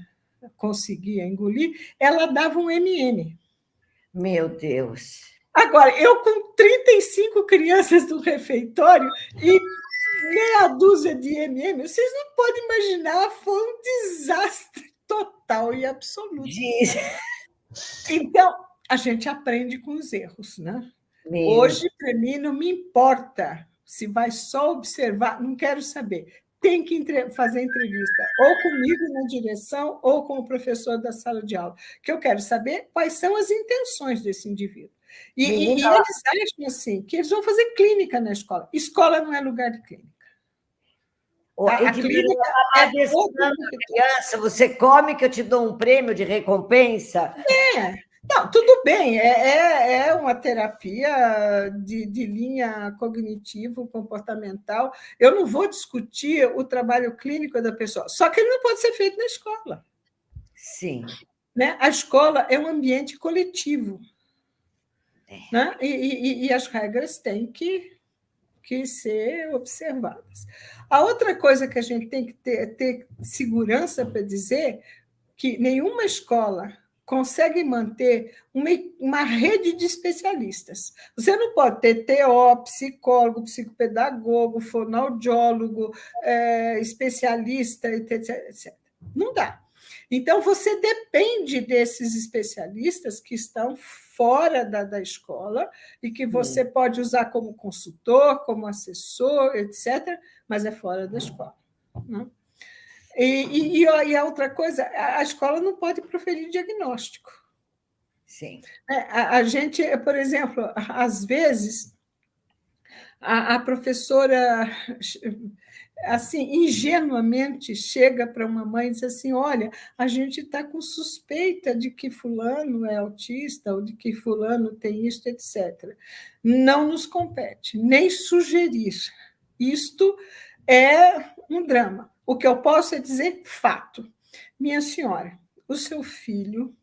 conseguia engolir, ela dava um MM. Meu Deus. Agora, eu com 35 crianças no refeitório e meia dúzia de MM, vocês não podem imaginar, foi um desastre total e absoluto. Diz. Então, a gente aprende com os erros, né? Meu. Hoje, para mim, não me importa se vai só observar, não quero saber. Tem que fazer entrevista, ou comigo na direção, ou com o professor da sala de aula, que eu quero saber quais são as intenções desse indivíduo. E Menina, eles acham assim, que eles vão fazer clínica na escola. Escola não é lugar de clínica. A Edmara, clínica ela é está outro. adestrando a criança. Você come que eu te dou um prêmio de recompensa? É. Não, tudo bem, é uma terapia de linha cognitivo-comportamental. Eu não vou discutir o trabalho clínico da pessoa, só que ele não pode ser feito na escola. Sim. Né? A escola é um ambiente coletivo. Né? E as regras têm que ser observadas. A outra coisa que a gente tem que ter segurança para dizer que nenhuma escola consegue manter uma rede de especialistas. Você não pode ter TO, psicólogo, psicopedagogo, fonoaudiólogo, especialista, etc, etc. Não dá. Então, você depende desses especialistas que estão fora da escola e que você pode usar como consultor, como assessor, etc., mas é fora da escola. Né? E a outra coisa, a escola não pode proferir diagnóstico. Sim. A gente, por exemplo, às vezes, a professora, assim, ingenuamente, chega para uma mãe e diz assim: olha, a gente está com suspeita de que fulano é autista ou de que fulano tem isso, etc. Não nos compete, nem sugerir. Isto é um drama. O que eu posso é dizer fato. Minha senhora, o seu filho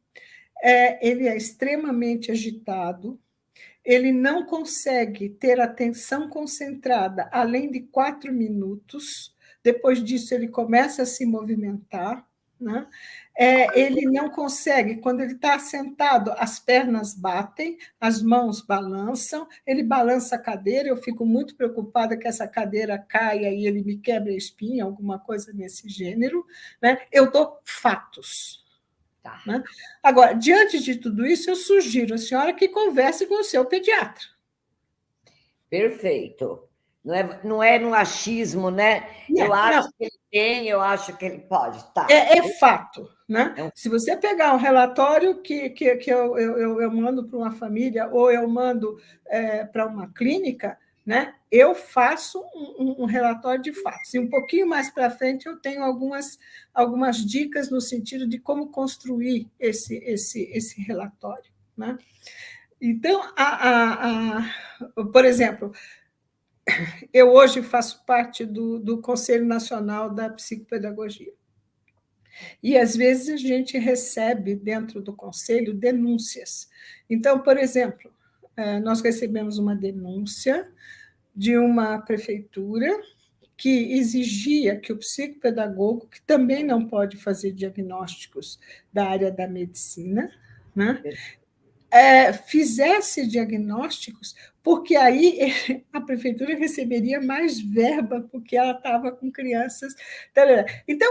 ele é extremamente agitado, ele não consegue ter atenção concentrada além de 4 minutos, depois disso ele começa a se movimentar, né? Ele não consegue, quando ele está sentado, as pernas batem, as mãos balançam, ele balança a cadeira, eu fico muito preocupada que essa cadeira caia e ele me quebre a espinha, alguma coisa nesse gênero, né? Eu dou fatos. Tá. Né? Agora, diante de tudo isso, eu sugiro à senhora que converse com o seu pediatra. Perfeito. Não é no achismo, né? Eu acho que ele tem, eu acho que ele pode. Tá. É fato. Né? Se você pegar um relatório que eu mando para uma família ou eu mando para uma clínica, né? Eu faço um relatório de fatos. E um pouquinho mais para frente eu tenho algumas dicas no sentido de como construir esse relatório. Né? Então, por exemplo, eu hoje faço parte do Conselho Nacional da Psicopedagogia. E, às vezes, a gente recebe, dentro do conselho, denúncias. Então, por exemplo, nós recebemos uma denúncia de uma prefeitura que exigia que o psicopedagogo, que também não pode fazer diagnósticos da área da medicina, né, fizesse diagnósticos, porque aí a prefeitura receberia mais verba, porque ela estava com crianças. Então,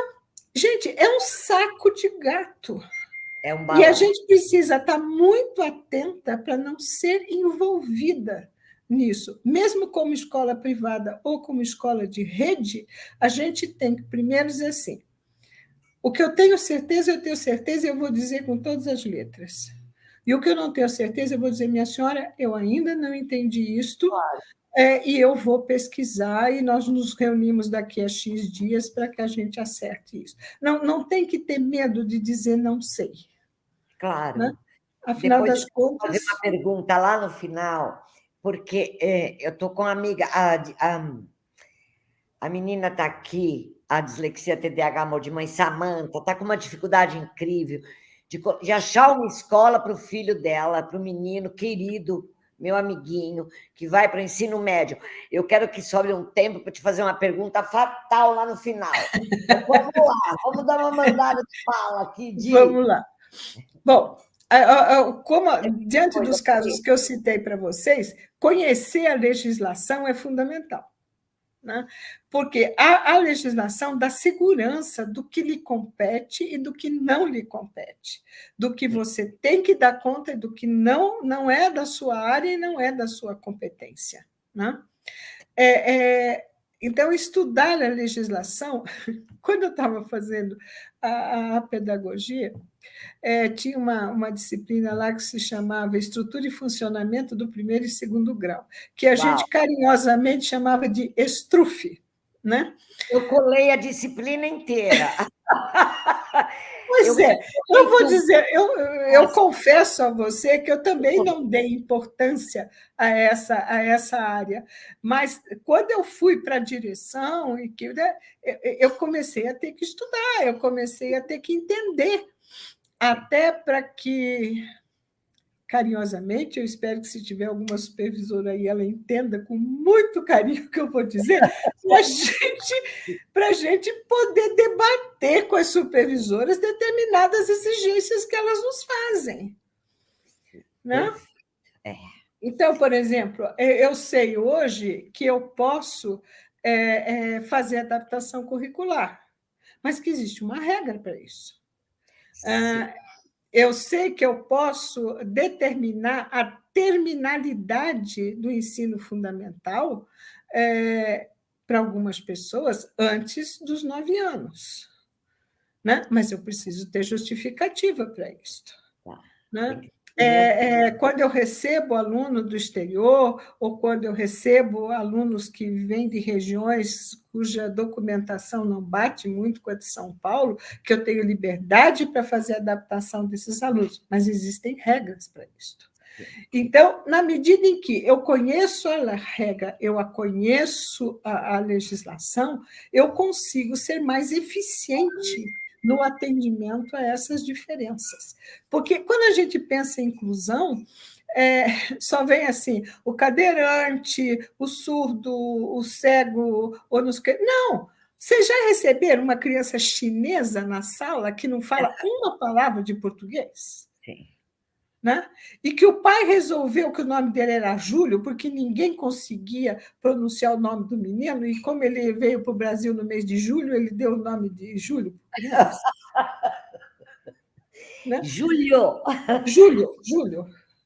gente, é um saco de gato. É um E a balão. gente precisa estar muito atenta para não ser envolvida nisso. Mesmo como escola privada ou como escola de rede, a gente tem que primeiro dizer assim: o que eu tenho certeza e eu vou dizer com todas as letras. E o que eu não tenho certeza, eu vou dizer: minha senhora, eu ainda não entendi isto, e eu vou pesquisar, e nós nos reunimos daqui a X dias para que a gente acerte isso. Não tem que ter medo de dizer não sei. Claro. Né? Afinal Depois das eu vou contas. fazer uma pergunta lá no final, porque eu estou com uma amiga, a menina está aqui, a dislexia TDAH mal de mãe, Samanta, está com uma dificuldade incrível de achar uma escola para o filho dela, para o menino querido, meu amiguinho, que vai para o ensino médio. Eu quero que sobre um tempo para te fazer uma pergunta fatal lá no final. Então, vamos lá, vamos dar uma mandada de fala aqui, Vamos lá. Bom, como, diante dos casos que eu citei para vocês, conhecer a legislação é fundamental. Né? Porque a legislação dá segurança do que lhe compete e do que não lhe compete, do que você tem que dar conta e do que não é da sua área e não é da sua competência. Né? Então, estudar a legislação, quando eu estava fazendo a pedagogia, tinha uma disciplina lá que se chamava Estrutura e Funcionamento do Primeiro e Segundo Grau, que a gente carinhosamente chamava de ESTRUF. Né? Eu colei a disciplina inteira. Pois eu vou dizer, eu confesso a você que eu também não dei importância a essa área, mas quando eu fui para a direção, eu comecei a ter que estudar, eu comecei a ter que entender, até para que, carinhosamente, eu espero que se tiver alguma supervisora aí, ela entenda com muito carinho o que eu vou dizer, para a gente poder debater com as supervisoras determinadas exigências que elas nos fazem. Né? Então, por exemplo, eu sei hoje que eu posso fazer adaptação curricular, mas que existe uma regra para isso. Eu sei que eu posso determinar a terminalidade do ensino fundamental para algumas pessoas antes dos 9 anos. Né? Mas eu preciso ter justificativa para isso. Né? Quando eu recebo aluno do exterior, ou quando eu recebo alunos que vêm de regiões cuja documentação não bate muito com a de São Paulo, que eu tenho liberdade para fazer a adaptação desses alunos, mas existem regras para isso. Então, na medida em que eu conheço a regra, eu conheço a legislação, eu consigo ser mais eficiente no atendimento a essas diferenças. Porque quando a gente pensa em inclusão, só vem assim, o cadeirante, o surdo, o cego, ou nos... Não! Vocês já receberam uma criança chinesa na sala que não fala uma palavra de português? Sim. Né? E que o pai resolveu que o nome dele era Júlio, porque ninguém conseguia pronunciar o nome do menino, e como ele veio para o Brasil no mês de julho, ele deu o nome de Júlio para criança. Né? Júlio. Júlio.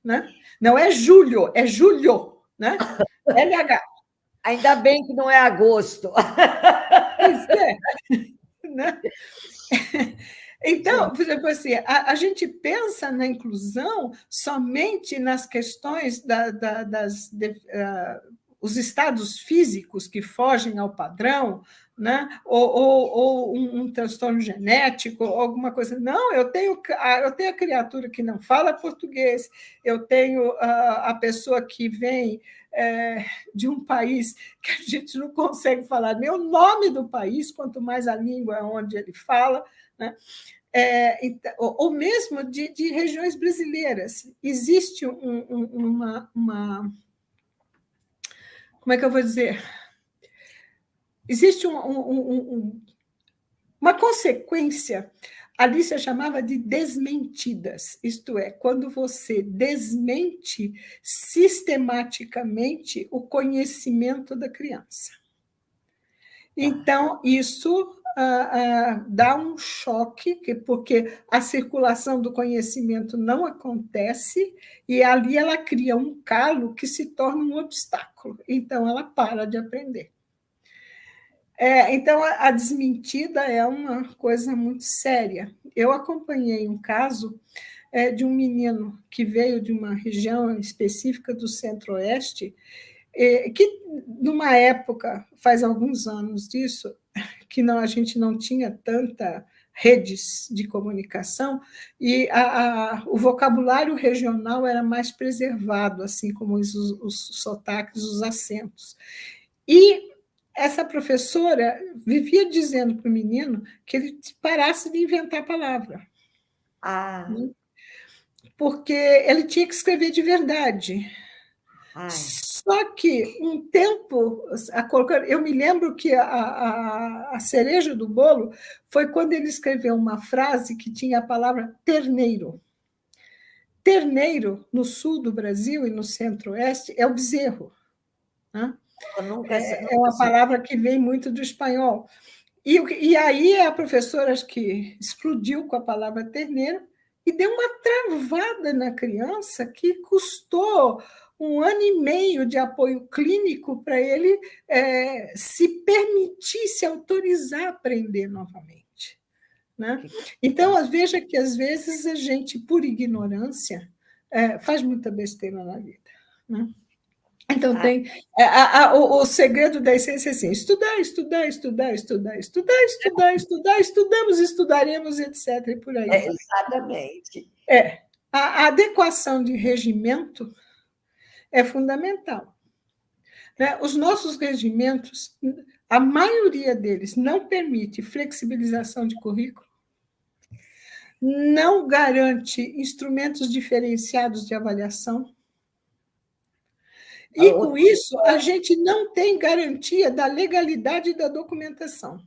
Né? Não é Júlio, é Júlio. Né? LH. Ainda bem que não é agosto. Pois é. Né? Então, por exemplo, assim, a gente pensa na inclusão somente nas questões os estados físicos que fogem ao padrão, né? ou um transtorno genético, ou alguma coisa. Não, eu tenho a criatura que não fala português, eu tenho a pessoa que vem de um país que a gente não consegue falar nem o nome do país, quanto mais a língua onde ele fala, né? Ou mesmo de regiões brasileiras. Existe uma como é que eu vou dizer? Existe uma consequência, a Lícia chamava de desmentidas, isto é, quando você desmente sistematicamente o conhecimento da criança. Então, isso dá um choque, porque a circulação do conhecimento não acontece e ali ela cria um calo que se torna um obstáculo. Então, ela para de aprender. Então, a desmentida é uma coisa muito séria. Eu acompanhei um caso de um menino que veio de uma região específica do Centro-Oeste, que, numa época, faz alguns anos disso, que a gente não tinha tanta redes de comunicação, e o vocabulário regional era mais preservado, assim como os sotaques, os acentos. E essa professora vivia dizendo para o menino que ele parasse de inventar palavra. Porque ele tinha que escrever de verdade. Ai, Só que um tempo, eu me lembro que a cereja do bolo foi quando ele escreveu uma frase que tinha a palavra terneiro. Terneiro, no sul do Brasil e no centro-oeste, é o bezerro. Né? eu nunca, É nunca uma soube. palavra que vem muito do espanhol. E aí a professora, acho que explodiu com a palavra terneiro e deu uma travada na criança que custou 1 ano e meio de apoio clínico para ele se permitir, se autorizar a aprender novamente. Né? Então, veja que, às vezes, a gente, por ignorância, faz muita besteira na vida. Né? Então, Ah, tem o segredo da essência é assim: estudar, estudar, estudar, estudar, estudar, estudar, estudar, estudamos, estudaremos, etc. E por aí vai. exatamente. A adequação de regimento é fundamental. Né? Os nossos regimentos, a maioria deles não permite flexibilização de currículo, não garante instrumentos diferenciados de avaliação, e, com isso, a gente não tem garantia da legalidade da documentação.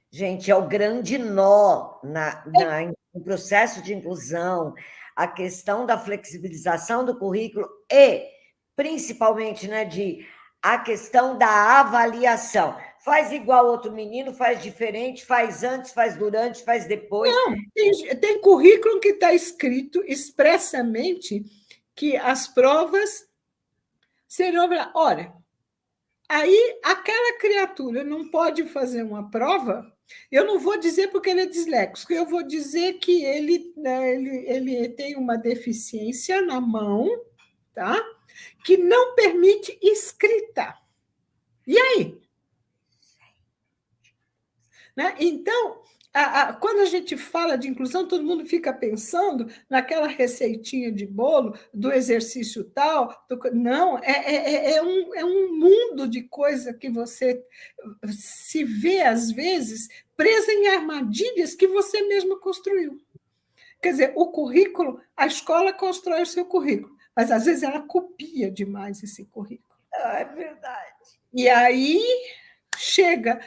Gente, é o grande nó no processo de inclusão, a questão da flexibilização do currículo e, principalmente, né, a questão da avaliação. Faz igual outro menino, faz diferente, faz antes, faz durante, faz depois. Não, tem currículo que está escrito expressamente que as provas serão. Olha, aí aquela criatura não pode fazer uma prova. Eu não vou dizer porque ele é disléxico, eu vou dizer que ele tem uma deficiência na mão, tá? Que não permite escrita. E aí? Né? Então, quando a gente fala de inclusão, todo mundo fica pensando naquela receitinha de bolo, do exercício tal. Não, é um mundo de coisa que você se vê, às vezes, presa em armadilhas que você mesmo construiu. Quer dizer, o currículo, a escola constrói o seu currículo, mas, às vezes, ela copia demais esse currículo. É verdade. E aí chega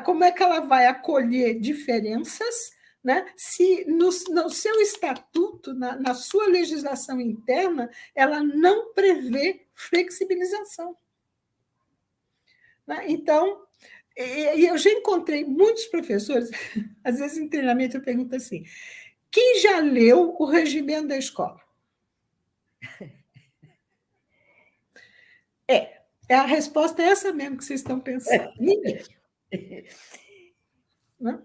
como é que ela vai acolher diferenças, né? Se no seu estatuto, na sua legislação interna, ela não prevê flexibilização. Né? Então, eu já encontrei muitos professores, às vezes em treinamento eu pergunto assim: quem já leu o regimento da escola? A resposta é essa mesmo que vocês estão pensando. Ninguém. Né?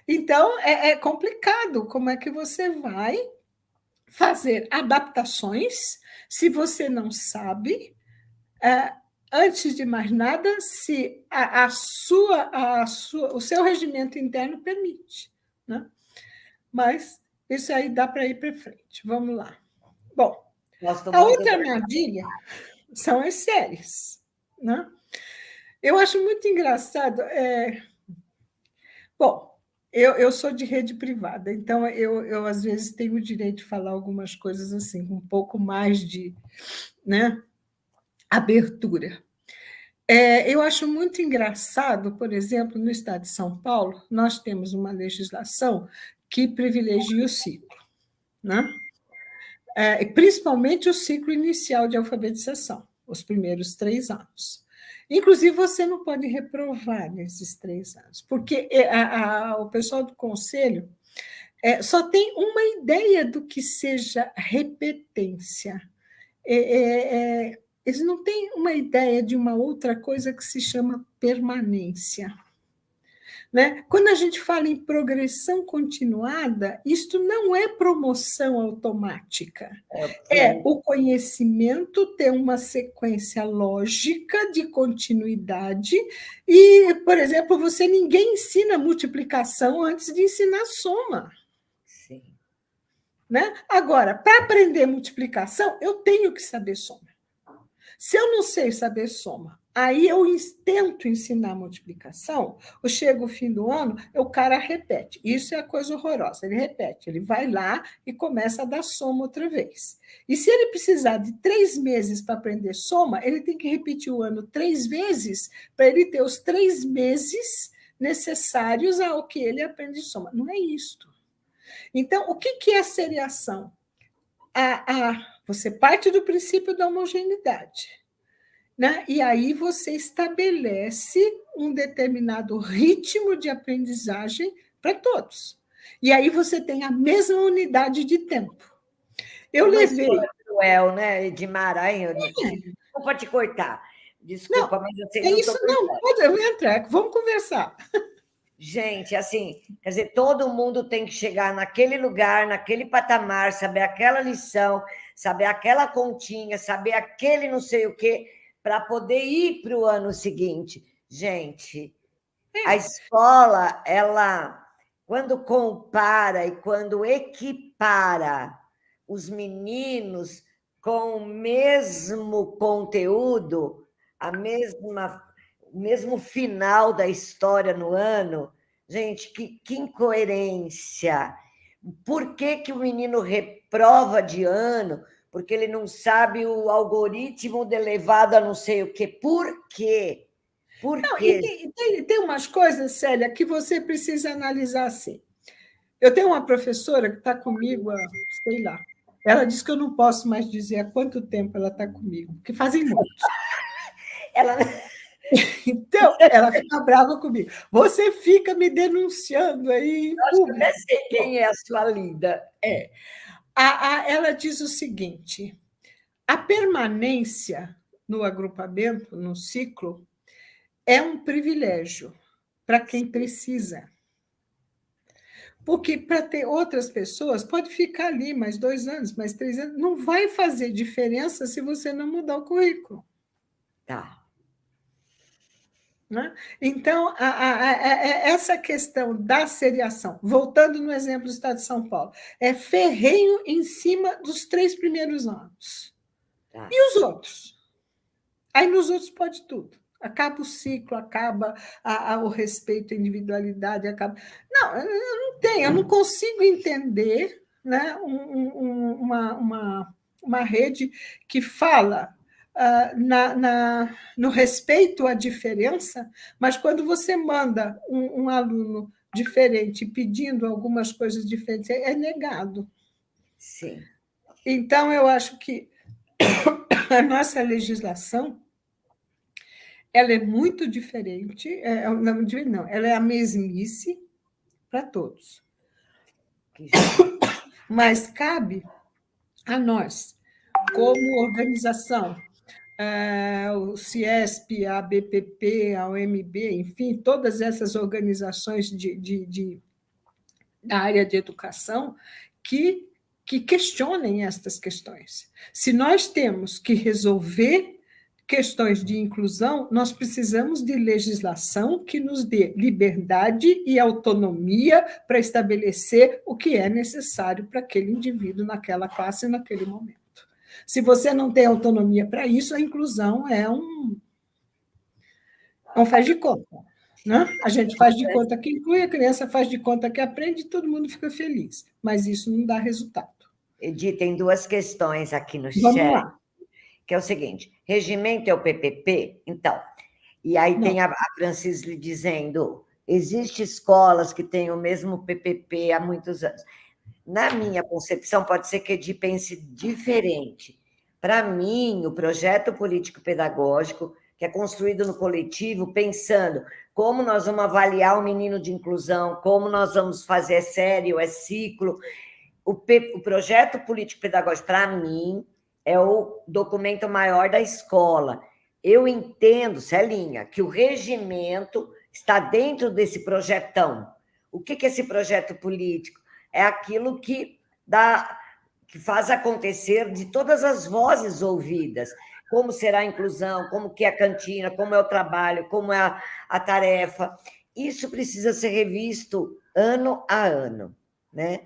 Então, é complicado. Como é que você vai fazer adaptações se você não sabe, antes de mais nada, se o seu regimento interno permite? Né? Mas isso aí dá para ir para frente. Vamos lá. Bom, a outra armadilha são as séries. Né? Eu acho muito engraçado. Bom, eu sou de rede privada, então eu às vezes tenho o direito de falar algumas coisas assim, com um pouco mais de, né, abertura. Eu acho muito engraçado, por exemplo, no estado de São Paulo, nós temos uma legislação que privilegia o ciclo, né? Principalmente o ciclo inicial de alfabetização, os primeiros 3 anos. Inclusive, você não pode reprovar nesses 3 anos, porque o pessoal do conselho só tem uma ideia do que seja repetência. Eles não têm uma ideia de uma outra coisa que se chama permanência. Né? Quando a gente fala em progressão continuada, isto não é promoção automática. O conhecimento ter uma sequência lógica de continuidade e, por exemplo, ninguém ensina multiplicação antes de ensinar soma. Sim. Né? Agora, para aprender multiplicação, eu tenho que saber soma. Se eu não sei saber soma Aí eu tento ensinar multiplicação, chega o fim do ano, o cara repete. Isso é a coisa horrorosa. Ele repete, ele vai lá e começa a dar soma outra vez. E se ele precisar de 3 meses para aprender soma, ele tem que repetir o ano 3 vezes para ele ter os 3 meses necessários ao que ele aprende soma. Não é isto. Então, o que é seriação? Você parte do princípio da homogeneidade. Né? E aí você estabelece um determinado ritmo de aprendizagem para todos. E aí você tem a mesma unidade de tempo. Eu levei. Cruel, né, Edmar? Desculpa te cortar. Desculpa, não, mas eu sei é isso, não, pode, eu vou entrar, vamos conversar. Gente, assim, quer dizer, todo mundo tem que chegar naquele lugar, naquele patamar, saber aquela lição, saber aquela continha, saber aquele não sei o quê, para poder ir para o ano seguinte. Gente, a escola, ela, quando compara e quando equipara os meninos com o mesmo conteúdo, o mesmo final da história no ano, gente, que incoerência! Por que o menino reprova de ano? Porque ele não sabe o algoritmo de elevado a não sei o quê. Por quê? Por não, quê? Tem umas coisas, Célia, que você precisa analisar assim. Eu tenho uma professora que está comigo há, sei lá, ela disse que eu não posso mais dizer há quanto tempo ela está comigo, porque fazem muitos. Ela... Então, ela fica brava comigo. Você fica me denunciando aí em público. Eu até sei quem é a sua linda. Ela diz o seguinte: a permanência no agrupamento, no ciclo, é um privilégio para quem precisa. Porque para ter outras pessoas, pode ficar ali mais 2 anos, mais 3 anos, não vai fazer diferença se você não mudar o currículo. Tá. Né? Então, essa questão da seriação, voltando no exemplo do Estado de São Paulo, é ferrenho em cima dos 3 primeiros anos. Tá. E os outros? Aí nos outros pode tudo. Acaba o ciclo, acaba o respeito à individualidade, acaba. Não, eu não tenho, eu não consigo entender, né, uma rede que fala no respeito à diferença, mas quando você manda um aluno diferente pedindo algumas coisas diferentes, é negado. Sim. Então, eu acho que a nossa legislação ela é muito diferente, não, ela é a mesmice para todos. Mas cabe a nós, como organização, o CIESP, a BPP, a OMB, enfim, todas essas organizações da área de educação que questionem estas questões. Se nós temos que resolver questões de inclusão, nós precisamos de legislação que nos dê liberdade e autonomia para estabelecer o que é necessário para aquele indivíduo, naquela classe, naquele momento. Se você não tem autonomia para isso, a inclusão é um faz de conta. Né? A gente faz de conta que inclui, a criança faz de conta que aprende e todo mundo fica feliz. Mas isso não dá resultado. Edith, tem 2 questões aqui no Vamos chat, lá. Que é o seguinte: regimento é o PPP? Então, e aí tem a Francis lhe dizendo: existem escolas que têm o mesmo PPP há muitos anos. Na minha concepção, pode ser que a Edith pense diferente. Para mim, o projeto político-pedagógico, que é construído no coletivo, pensando como nós vamos avaliar o menino de inclusão, como nós vamos fazer, é sério, é ciclo. O projeto político-pedagógico, para mim, é o documento maior da escola. Eu entendo, Celinha, que o regimento está dentro desse projetão. O que é esse projeto político? É aquilo que faz acontecer de todas as vozes ouvidas. Como será a inclusão, como que é a cantina, como é o trabalho, como é a tarefa. Isso precisa ser revisto ano a ano, né?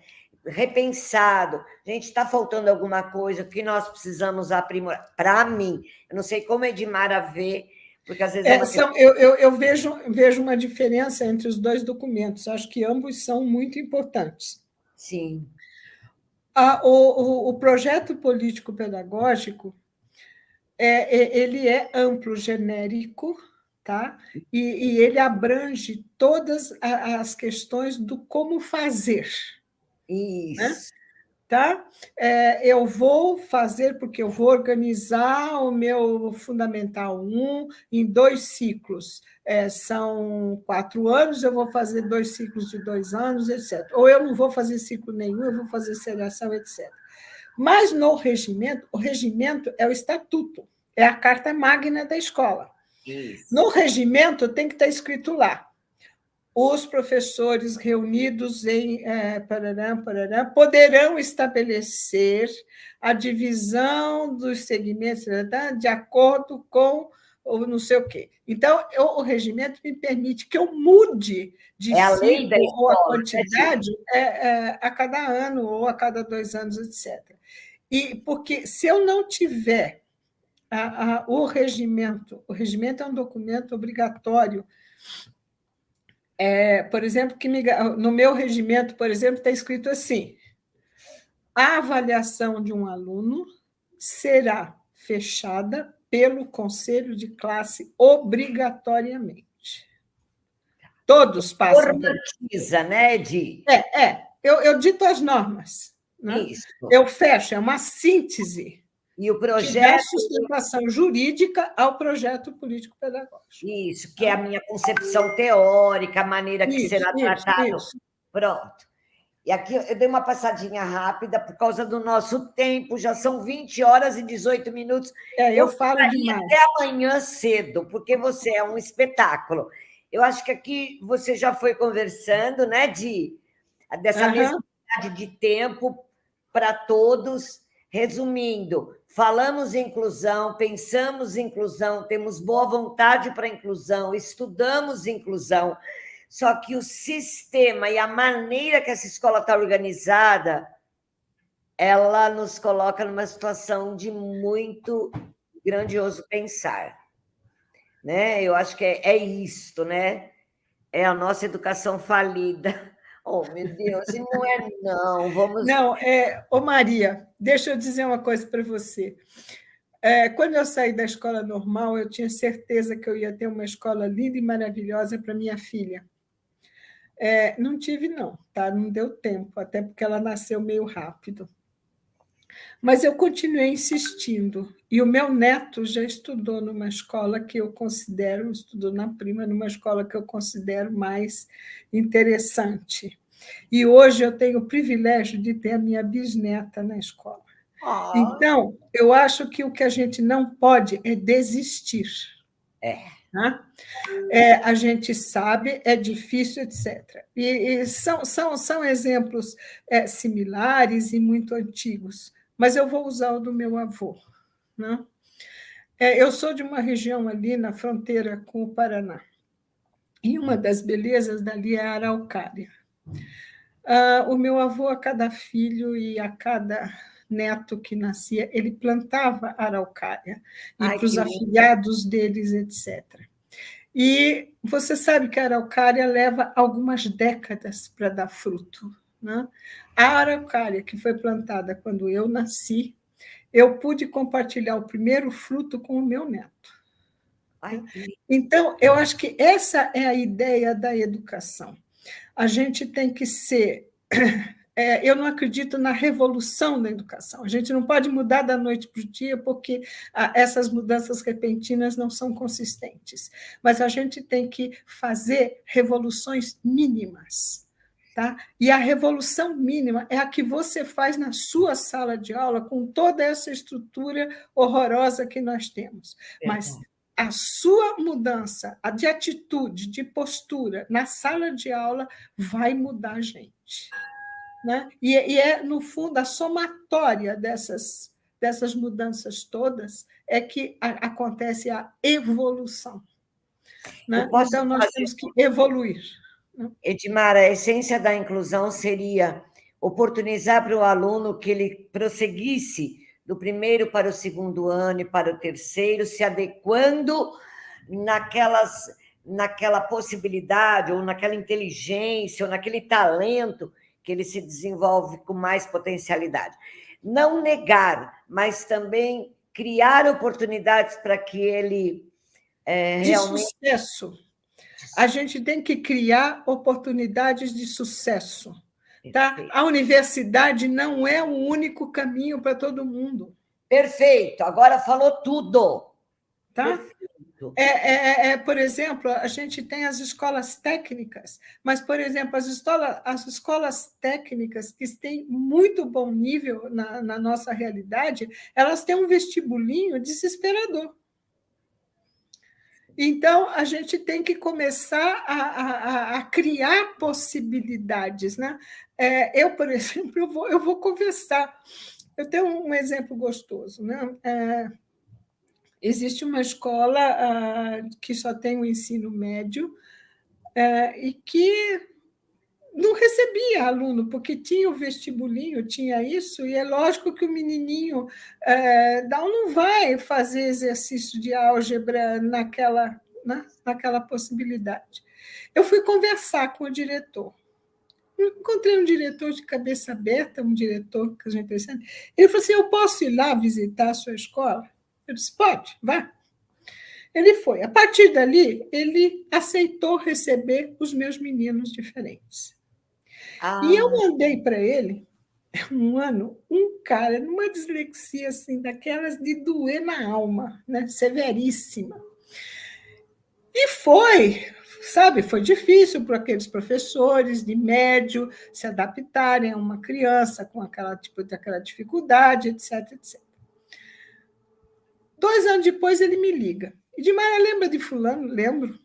Repensado. Gente, está faltando alguma coisa que nós precisamos aprimorar. Para mim, eu não sei como Edmara vê, Porque às vezes é uma questão... eu vejo uma diferença entre os dois documentos. Acho que ambos são muito importantes. Sim. O projeto político-pedagógico ele é amplo, genérico, tá? E ele abrange todas as questões do como fazer. Isso. Né? Tá? Eu vou fazer, porque eu vou organizar o meu Fundamental 1 em 2 ciclos. São 4 anos, eu vou fazer 2 ciclos de 2 anos, etc. Ou eu não vou fazer ciclo nenhum, eu vou fazer seriação, etc. Mas no regimento, o regimento é o estatuto, é a carta magna da escola. Isso. No regimento tem que estar escrito lá: os professores reunidos em poderão estabelecer a divisão dos segmentos de acordo com o não sei o quê. Então, o regimento me permite que eu mude de ciclo ou a quantidade a cada ano ou a cada 2 anos, etc. E porque se eu não tiver o regimento é um documento obrigatório. Por exemplo, no meu regimento, por exemplo, está escrito assim: a avaliação de um aluno será fechada pelo conselho de classe obrigatoriamente. Todos passam por isso. Normatiza, né, Edi? Eu dito as normas. Né? Isso. Eu fecho, é uma síntese. E o projeto... que dá sustentação jurídica ao projeto político-pedagógico. Isso, que é a minha concepção teórica, a maneira que será tratado. Pronto. E aqui eu dei uma passadinha rápida por causa do nosso tempo, já são 20 horas e 18 minutos. Eu falo demais. Até amanhã cedo, porque você é um espetáculo. Eu acho que aqui você já foi conversando, né, dessa necessidade de tempo para todos. Resumindo, falamos em inclusão, pensamos em inclusão, temos boa vontade para a inclusão, estudamos inclusão, só que o sistema e a maneira que essa escola está organizada, ela nos coloca numa situação de muito grandioso pensar. Né? Eu acho que é isto, né? É a nossa educação falida. Oh, meu Deus, e não é não. Vamos... Não, Maria, deixa eu dizer uma coisa para você. Quando eu saí da escola normal, eu tinha certeza que eu ia ter uma escola linda e maravilhosa para minha filha. Não tive, não, tá? Não deu tempo, até porque ela nasceu meio rápido. Mas eu continuei insistindo. E o meu neto já estudou numa escola que eu considero, estudou na Prima, numa escola que eu considero mais interessante. E hoje eu tenho o privilégio de ter a minha bisneta na escola. Então, eu acho que o que a gente não pode é desistir. Tá? A gente sabe, é difícil, etc. E são exemplos similares e muito antigos, mas eu vou usar o do meu avô. Né? Eu sou de uma região ali na fronteira com o Paraná, e uma das belezas dali é a araucária. O meu avô, a cada filho e a cada neto que nascia, ele plantava araucária, e para os afilhados deles, etc. E você sabe que a araucária leva algumas décadas para dar fruto. Né? A araucária, que foi plantada quando eu nasci, eu pude compartilhar o primeiro fruto com o meu neto. Então, eu acho que essa é a ideia da educação. A gente tem que ser... eu não acredito na revolução da educação. A gente não pode mudar da noite para o dia, porque essas mudanças repentinas não são consistentes. Mas a gente tem que fazer revoluções mínimas. Tá? E a revolução mínima é a que você faz na sua sala de aula, com toda essa estrutura horrorosa que nós temos. Mas a sua mudança de atitude, de postura na sala de aula vai mudar a gente. Né? E no fundo, a somatória dessas mudanças todas é que acontece a evolução. Né? Então, nós temos que evoluir. Edmar, a essência da inclusão seria oportunizar para o aluno que ele prosseguisse do primeiro para o segundo ano e para o terceiro, se adequando naquela possibilidade, ou naquela inteligência, ou naquele talento que ele se desenvolve com mais potencialidade. Não negar, mas também criar oportunidades para que ele realmente... sucesso. A gente tem que criar oportunidades de sucesso. Tá? A universidade não é o único caminho para todo mundo. Perfeito, agora falou tudo. Tá? Por exemplo, a gente tem as escolas técnicas, mas, por exemplo, as escolas técnicas que têm muito bom nível na nossa realidade, elas têm um vestibulinho desesperador. Então, a gente tem que começar a criar possibilidades. Né? Eu, por exemplo, eu vou conversar. Eu tenho um exemplo gostoso. Né? Existe uma escola que só tem o ensino médio e que não recebia aluno, porque tinha o vestibulinho, tinha isso, e é lógico que o menininho não vai fazer exercício de álgebra naquela possibilidade. Eu fui conversar com o diretor. Encontrei um diretor de cabeça aberta, um diretor que a gente pensando. Ele falou assim: eu posso ir lá visitar a sua escola? Eu disse: pode, vá. Ele foi. A partir dali, ele aceitou receber os meus meninos diferentes. E eu mandei para ele, um ano, um cara numa dislexia assim, daquelas de doer na alma, né? Severíssima. E foi difícil para aqueles professores de médio se adaptarem a uma criança com daquela dificuldade, etc, etc. 2 anos depois, ele me liga. Edmara, lembra de fulano? Lembro.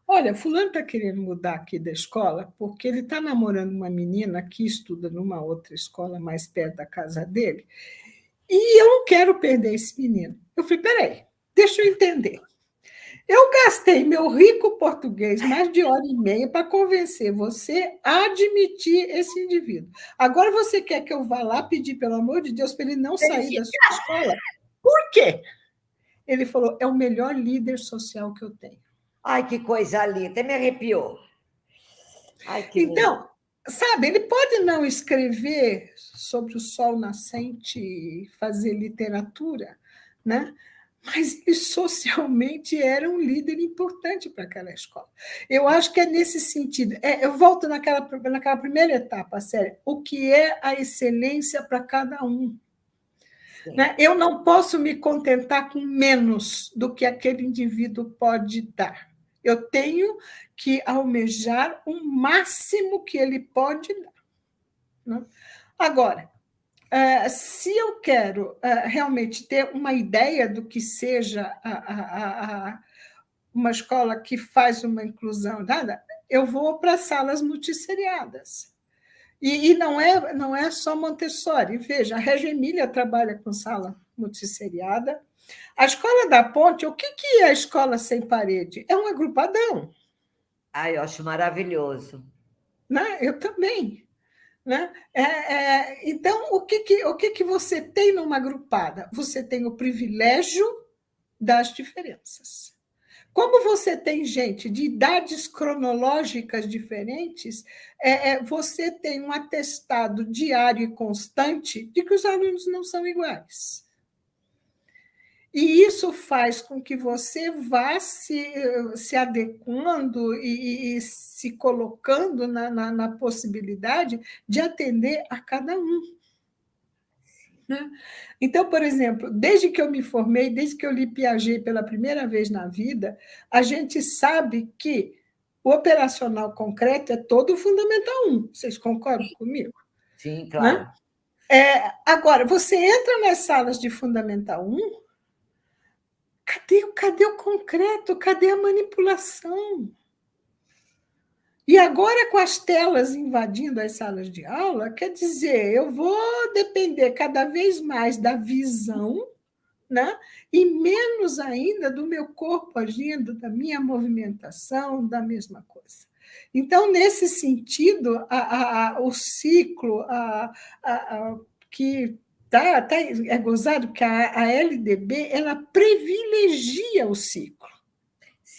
Olha, fulano está querendo mudar aqui da escola porque ele está namorando uma menina que estuda numa outra escola mais perto da casa dele e eu não quero perder esse menino. Eu falei: peraí, deixa eu entender. Eu gastei meu rico português mais de 1h30 para convencer você a admitir esse indivíduo. Agora você quer que eu vá lá pedir, pelo amor de Deus, para ele não sair da sua escola? Por quê? Ele falou: é o melhor líder social que eu tenho. Ai, que coisa linda, até me arrepiou. Ai, que então, sabe, ele pode não escrever sobre o sol nascente, fazer literatura, né? Mas ele socialmente era um líder importante para aquela escola. Eu acho que é nesse sentido. Eu volto naquela primeira etapa, sério. O que é a excelência para cada um? Né? Eu não posso me contentar com menos do que aquele indivíduo pode dar. Eu tenho que almejar o máximo que ele pode dar. Né? Agora, se eu quero realmente ter uma ideia do que seja uma escola que faz uma inclusão, eu vou para salas multisseriadas. E não é só Montessori. Veja, a Reggio Emília trabalha com sala multisseriada. A Escola da Ponte, o que é a escola sem parede? É um agrupadão. Eu acho maravilhoso. Né? Eu também. Né? Então, o que você tem numa agrupada? Você tem o privilégio das diferenças. Como você tem gente de idades cronológicas diferentes, você tem um atestado diário e constante de que os alunos não são iguais. E isso faz com que você vá se adequando e se colocando na possibilidade de atender a cada um. Né? Então, por exemplo, desde que eu me formei, desde que eu li Piaget pela primeira vez na vida, a gente sabe que o operacional concreto é todo o Fundamental 1. Vocês concordam comigo? Sim, claro. Né? Agora, você entra nas salas de Fundamental 1, cadê o concreto? Cadê a manipulação? E agora, com as telas invadindo as salas de aula, quer dizer, eu vou depender cada vez mais da visão, né? E menos ainda do meu corpo agindo, da minha movimentação, da mesma coisa. Então, nesse sentido, o ciclo que é gozado, que a LDB ela privilegia o ciclo.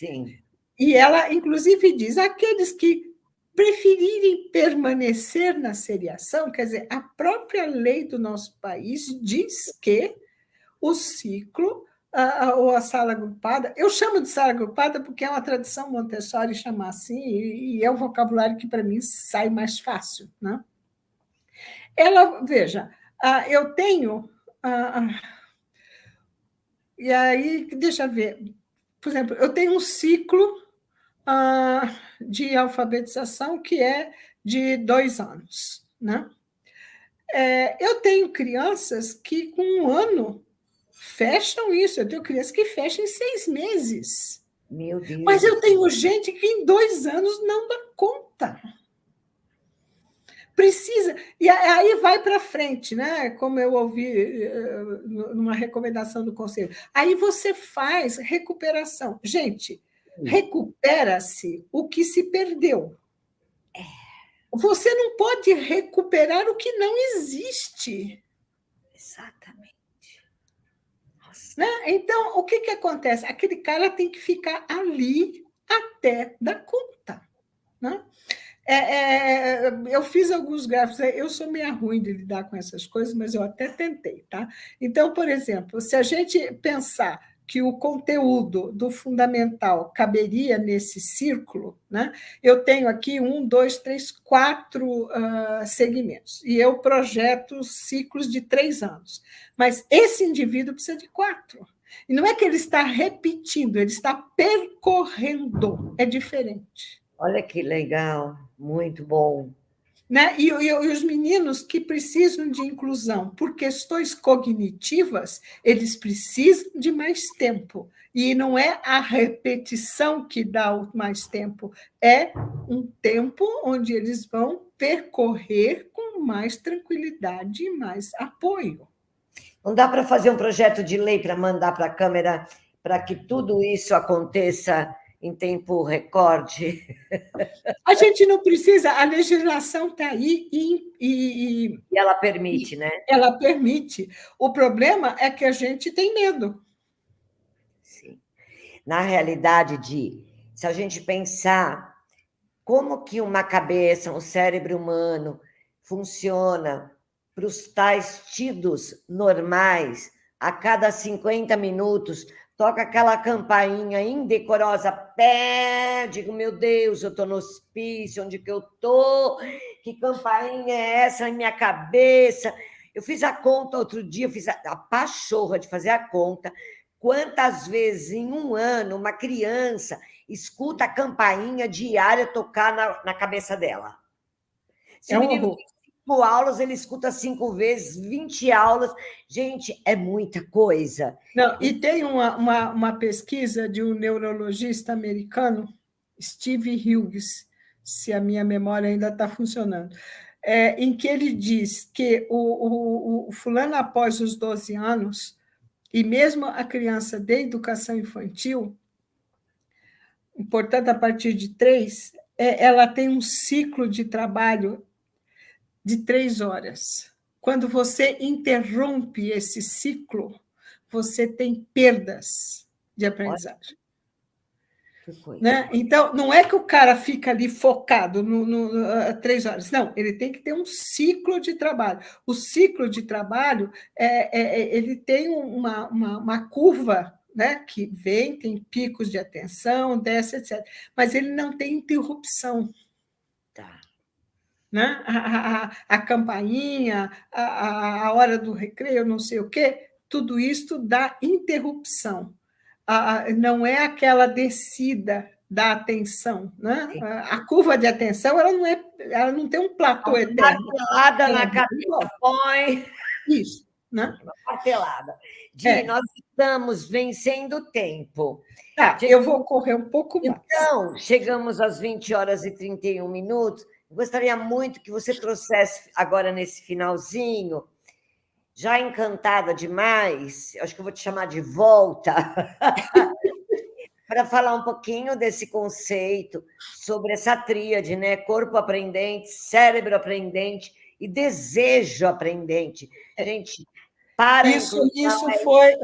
Sim. E ela, inclusive, diz: aqueles que preferirem permanecer na seriação, quer dizer, a própria lei do nosso país diz que o ciclo ou a sala agrupada, eu chamo de sala agrupada porque é uma tradição Montessori chamar assim, e é o vocabulário que para mim sai mais fácil, né? Ela, veja, eu tenho, e aí, deixa eu ver, por exemplo, eu tenho um ciclo de alfabetização que é de 2 anos, né? Eu tenho crianças que, com 1 ano, fecham isso. Eu tenho crianças que fecham em 6 meses. Meu Deus. Mas eu tenho gente que, em 2 anos, não dá conta. Precisa. E aí vai para frente, né? Como eu ouvi numa recomendação do conselho. Aí você faz recuperação. Gente, recupera-se o que se perdeu. Você não pode recuperar o que não existe. Exatamente. Né? Então, o que acontece? Aquele cara tem que ficar ali até dar conta. Né? Eu fiz alguns gráficos, eu sou meio ruim de lidar com essas coisas, mas eu até tentei. Tá? Então, por exemplo, se a gente pensar que o conteúdo do fundamental caberia nesse círculo, né? Eu tenho aqui 1, 2, 3, 4 segmentos, e eu projeto ciclos de 3 anos. Mas esse indivíduo precisa de 4. E não é que ele está repetindo, ele está percorrendo. É diferente. Olha que legal, muito bom. Né? E os meninos que precisam de inclusão por questões cognitivas, eles precisam de mais tempo. E não é a repetição que dá o mais tempo, é um tempo onde eles vão percorrer com mais tranquilidade e mais apoio. Não dá para fazer um projeto de lei para mandar para a Câmara para que tudo isso aconteça em tempo recorde? A gente não precisa, a legislação está aí e ela permite, né? Ela permite. O problema é que a gente tem medo. Sim. Na realidade, se a gente pensar como que uma cabeça, um cérebro humano funciona para os tais tidos normais, a cada 50 minutos toca aquela campainha indecorosa, pé, digo, meu Deus, eu estou no hospício, onde que eu estou? Que campainha é essa em minha cabeça? Eu fiz a conta outro dia, eu fiz a pachorra de fazer a conta, quantas vezes em 1 ano uma criança escuta a campainha diária tocar na cabeça dela. Se o menino tem 5 aulas, ele escuta 5 vezes, 20 aulas. Gente, é muita coisa. Não, e tem uma pesquisa de um neurologista americano, Steve Hughes, se a minha memória ainda está funcionando, em que ele diz que o fulano, após os 12 anos, e mesmo a criança de educação infantil, portanto, a partir de 3, ela tem um ciclo de trabalho de 3 horas. Quando você interrompe esse ciclo, você tem perdas de aprendizagem. Né? Então, não é que o cara fica ali focado 3 horas. Não, ele tem que ter um ciclo de trabalho. O ciclo de trabalho ele tem uma curva, né, que vem, tem picos de atenção, desce, etc. Mas ele não tem interrupção. Tá. Né? A campainha, a hora do recreio, não sei o quê, tudo isso dá interrupção. Não é aquela descida da atenção. Né? A curva de atenção ela não tem um platô eterno. Uma martelada na cabeça, põe. Isso. Né? Uma martelada. Di, nós estamos vencendo o tempo. Eu vou correr um pouco mais. Então, chegamos às 20 horas e 31 minutos. Gostaria muito que você trouxesse agora nesse finalzinho, já encantada demais, acho que eu vou te chamar de volta, para falar um pouquinho desse conceito, sobre essa tríade, né? Corpo aprendente, cérebro aprendente e desejo aprendente. Gente, para isso foi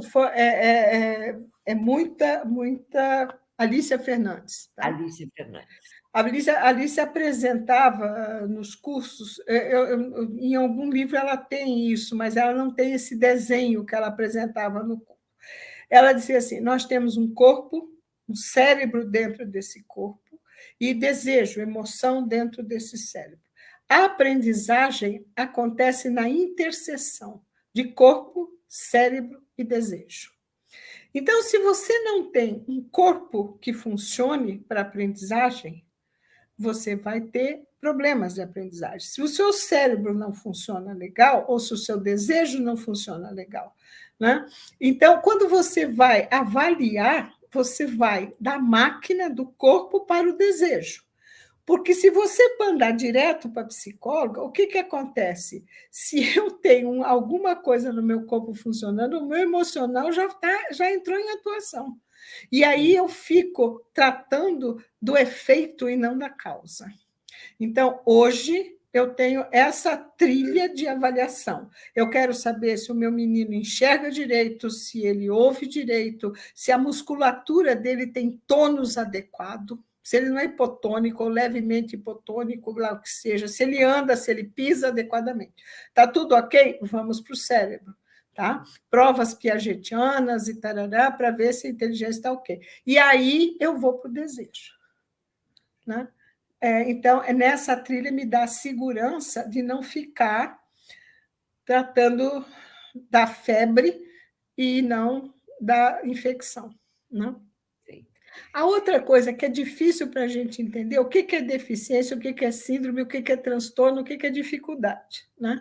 muita Alícia Fernandes. Tá? Alícia Fernandes. A Alice apresentava nos cursos, em algum livro ela tem isso, mas ela não tem esse desenho que ela apresentava no curso. Ela dizia assim: nós temos um corpo, um cérebro dentro desse corpo, e desejo, emoção dentro desse cérebro. A aprendizagem acontece na interseção de corpo, cérebro e desejo. Então, se você não tem um corpo que funcione para a aprendizagem, você vai ter problemas de aprendizagem. Se o seu cérebro não funciona legal, ou se o seu desejo não funciona legal, né? Então, quando você vai avaliar, você vai da máquina, do corpo para o desejo. Porque se você mandar direto para a psicóloga, o que acontece? Se eu tenho alguma coisa no meu corpo funcionando, o meu emocional já entrou em atuação. E aí eu fico tratando do efeito e não da causa. Então, hoje, eu tenho essa trilha de avaliação. Eu quero saber se o meu menino enxerga direito, se ele ouve direito, se a musculatura dele tem tônus adequado, se ele não é hipotônico ou levemente hipotônico, lá o que seja, se ele anda, se ele pisa adequadamente. Está tudo ok? Vamos para o cérebro. Tá? Provas piagetianas e tarará, para ver se a inteligência está ok. E aí eu vou para o desejo. Né? Então, nessa trilha me dá segurança de não ficar tratando da febre e não da infecção. Né? A outra coisa que é difícil para a gente entender, o que é deficiência, o que é síndrome, o que é transtorno, o que é dificuldade. Né?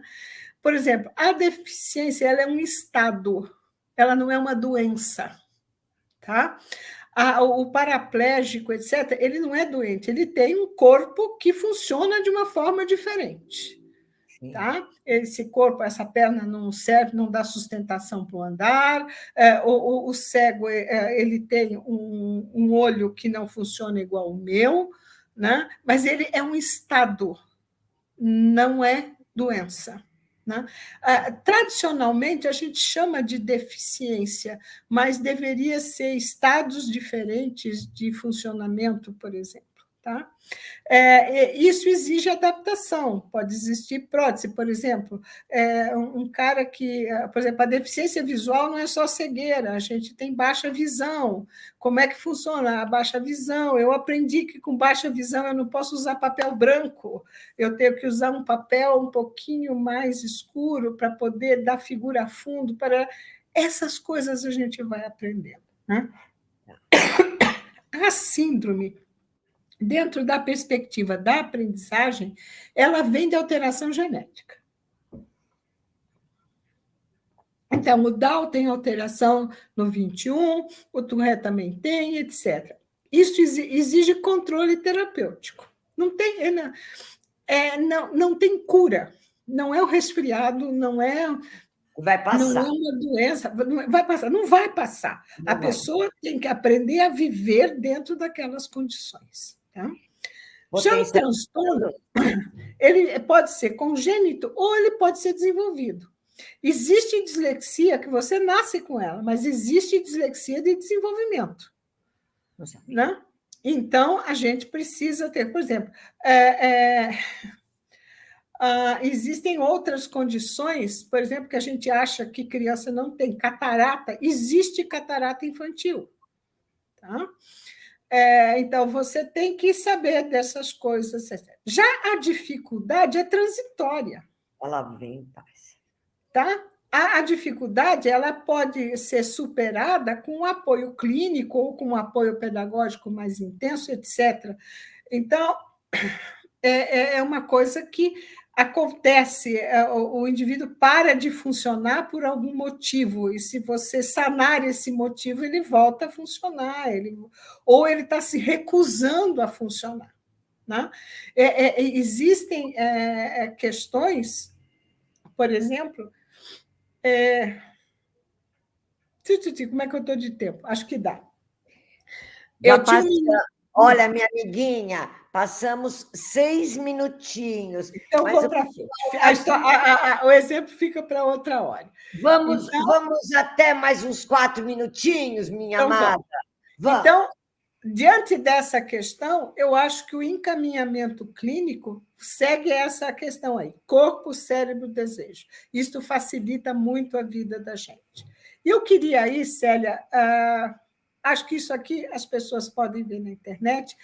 Por exemplo, a deficiência ela é um estado, ela não é uma doença. Tá? O paraplégico, etc., ele não é doente, ele tem um corpo que funciona de uma forma diferente. Tá? Esse corpo, essa perna não serve, não dá sustentação para o andar, o cego ele tem um olho que não funciona igual o meu, né? Mas ele é um estado, não é doença. Né? Tradicionalmente, a gente chama de deficiência, mas deveria ser estados diferentes de funcionamento, por exemplo. Tá? Isso exige adaptação, pode existir prótese, por exemplo, um cara que, por exemplo, a deficiência visual não é só cegueira, a gente tem baixa visão. Como é que funciona a baixa visão? Eu aprendi que com baixa visão eu não posso usar papel branco, eu tenho que usar um papel um pouquinho mais escuro para poder dar figura a fundo, para essas coisas a gente vai aprendendo. Né? A síndrome, dentro da perspectiva da aprendizagem, ela vem de alteração genética. Então, o Down tem alteração no 21, o Tourette também tem, etc. Isso exige controle terapêutico. Não tem cura. Não é o resfriado, não é... Vai passar. Não é uma doença, vai passar, não vai passar. A pessoa tem que aprender a viver dentro daquelas condições. Tá? Já o transtorno, ele pode ser congênito ou ele pode ser desenvolvido. Existe dislexia que você nasce com ela, mas existe dislexia de desenvolvimento. Né? Então, a gente precisa ter, por exemplo, existem outras condições, por exemplo, que a gente acha que criança não tem. Catarata, existe catarata infantil. Tá? Então, você tem que saber dessas coisas. Já a dificuldade é transitória. Ela vem, paz. Tá? A dificuldade ela pode ser superada com um apoio clínico ou com um apoio pedagógico mais intenso, etc. Então, é uma coisa que acontece, o indivíduo para de funcionar por algum motivo, e se você sanar esse motivo, ele volta a funcionar, ou ele está se recusando a funcionar. Né? Existem questões, por exemplo, como é que eu estou de tempo? Acho que dá. Olha, minha amiguinha, passamos 6 minutinhos. Então, vou para frente. O exemplo fica para outra hora. Vamos até mais uns 4 minutinhos, minha amada. Então, diante dessa questão, eu acho que o encaminhamento clínico segue essa questão aí: corpo, cérebro, desejo. Isto facilita muito a vida da gente. E eu queria aí, Célia, acho que isso aqui as pessoas podem ver na internet.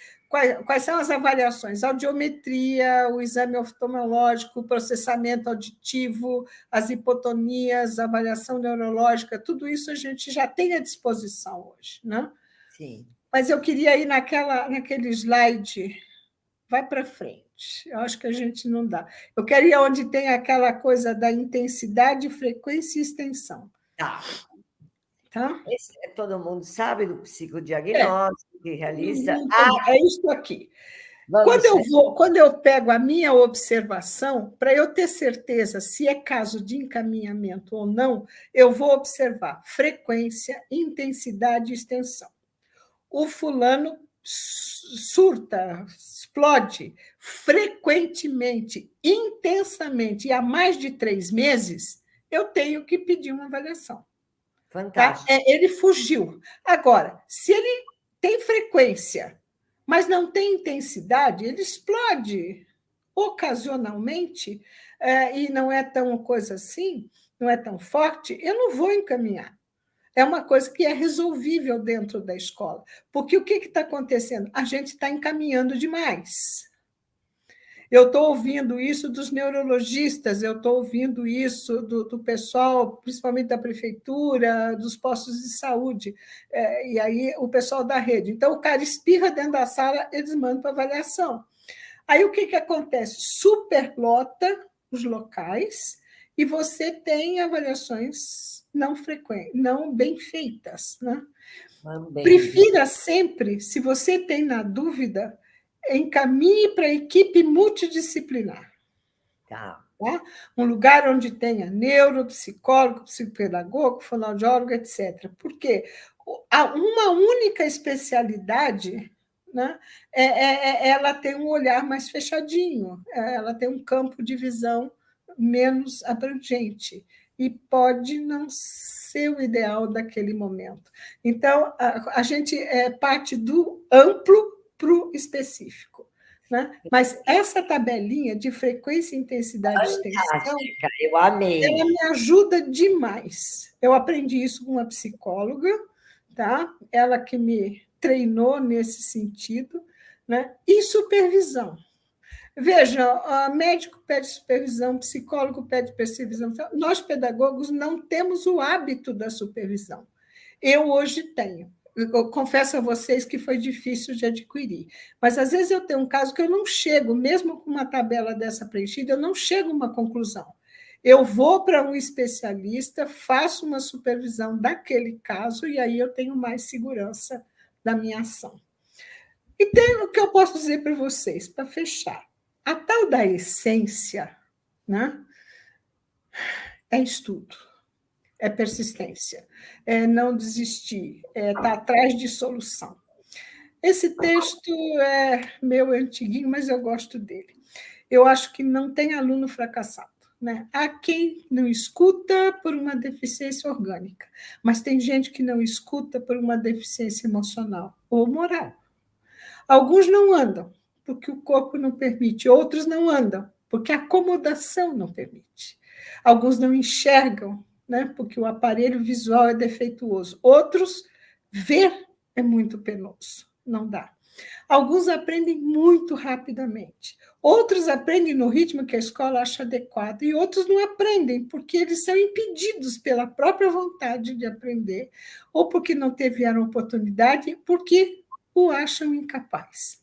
Quais são as avaliações? Audiometria, o exame oftalmológico, o processamento auditivo, as hipotonias, a avaliação neurológica, tudo isso a gente já tem à disposição hoje, né? Sim. Mas eu queria ir naquele slide, vai para frente. Eu acho que a gente não dá. Eu quero ir onde tem aquela coisa da intensidade, frequência e extensão. Tá. Tá? Todo mundo sabe do psicodiagnóstico que realiza. É isso aqui. Quando eu pego a minha observação, para eu ter certeza se é caso de encaminhamento ou não, eu vou observar frequência, intensidade e extensão. O fulano surta, explode frequentemente, intensamente, e há mais de 3 meses, eu tenho que pedir uma avaliação. Fantástico. Tá? Ele fugiu. Agora, se ele tem frequência, mas não tem intensidade, ele explode ocasionalmente, e não é tão coisa assim, não é tão forte, eu não vou encaminhar. É uma coisa que é resolvível dentro da escola. Porque o que está acontecendo? A gente está encaminhando demais. Eu estou ouvindo isso dos neurologistas, eu estou ouvindo isso do pessoal, principalmente da prefeitura, dos postos de saúde, e aí o pessoal da rede. Então, o cara espirra dentro da sala, eles mandam para avaliação. Aí o que acontece? Superlota os locais e você tem avaliações não frequentes, não bem feitas. Né? Prefira sempre, se você tem na dúvida, encaminhe para a equipe multidisciplinar. Tá. Tá? Um lugar onde tenha neuropsicólogo, psicopedagogo, fonoaudiólogo, etc. Porque uma única especialidade, né, ela tem um olhar mais fechadinho, ela tem um campo de visão menos abrangente e pode não ser o ideal daquele momento. Então, a gente parte do amplo para o específico. Né? Mas essa tabelinha de frequência, intensidade e extensão, eu amei. Ela me ajuda demais. Eu aprendi isso com uma psicóloga, tá? Ela que me treinou nesse sentido, né? E supervisão. Veja, médico pede supervisão, psicólogo pede supervisão. Nós, pedagogos, não temos o hábito da supervisão. Eu hoje tenho. Eu confesso a vocês que foi difícil de adquirir. Mas, às vezes, eu tenho um caso que eu não chego, mesmo com uma tabela dessa preenchida, eu não chego a uma conclusão. Eu vou para um especialista, faço uma supervisão daquele caso, e aí eu tenho mais segurança da minha ação. E tem o que eu posso dizer para vocês, para fechar. A tal da essência, né, é estudo, é persistência, é não desistir, é estar atrás de solução. Esse texto é meu antiguinho, mas eu gosto dele. Eu acho que não tem aluno fracassado. Né? Há quem não escuta por uma deficiência orgânica, mas tem gente que não escuta por uma deficiência emocional ou moral. Alguns não andam, porque o corpo não permite. Outros não andam, porque a acomodação não permite. Alguns não enxergam, né, porque o aparelho visual é defeituoso. Outros, ver é muito penoso, não dá. Alguns aprendem muito rapidamente. Outros aprendem no ritmo que a escola acha adequado, e outros não aprendem, porque eles são impedidos pela própria vontade de aprender, ou porque não tiveram oportunidade, porque o acham incapaz.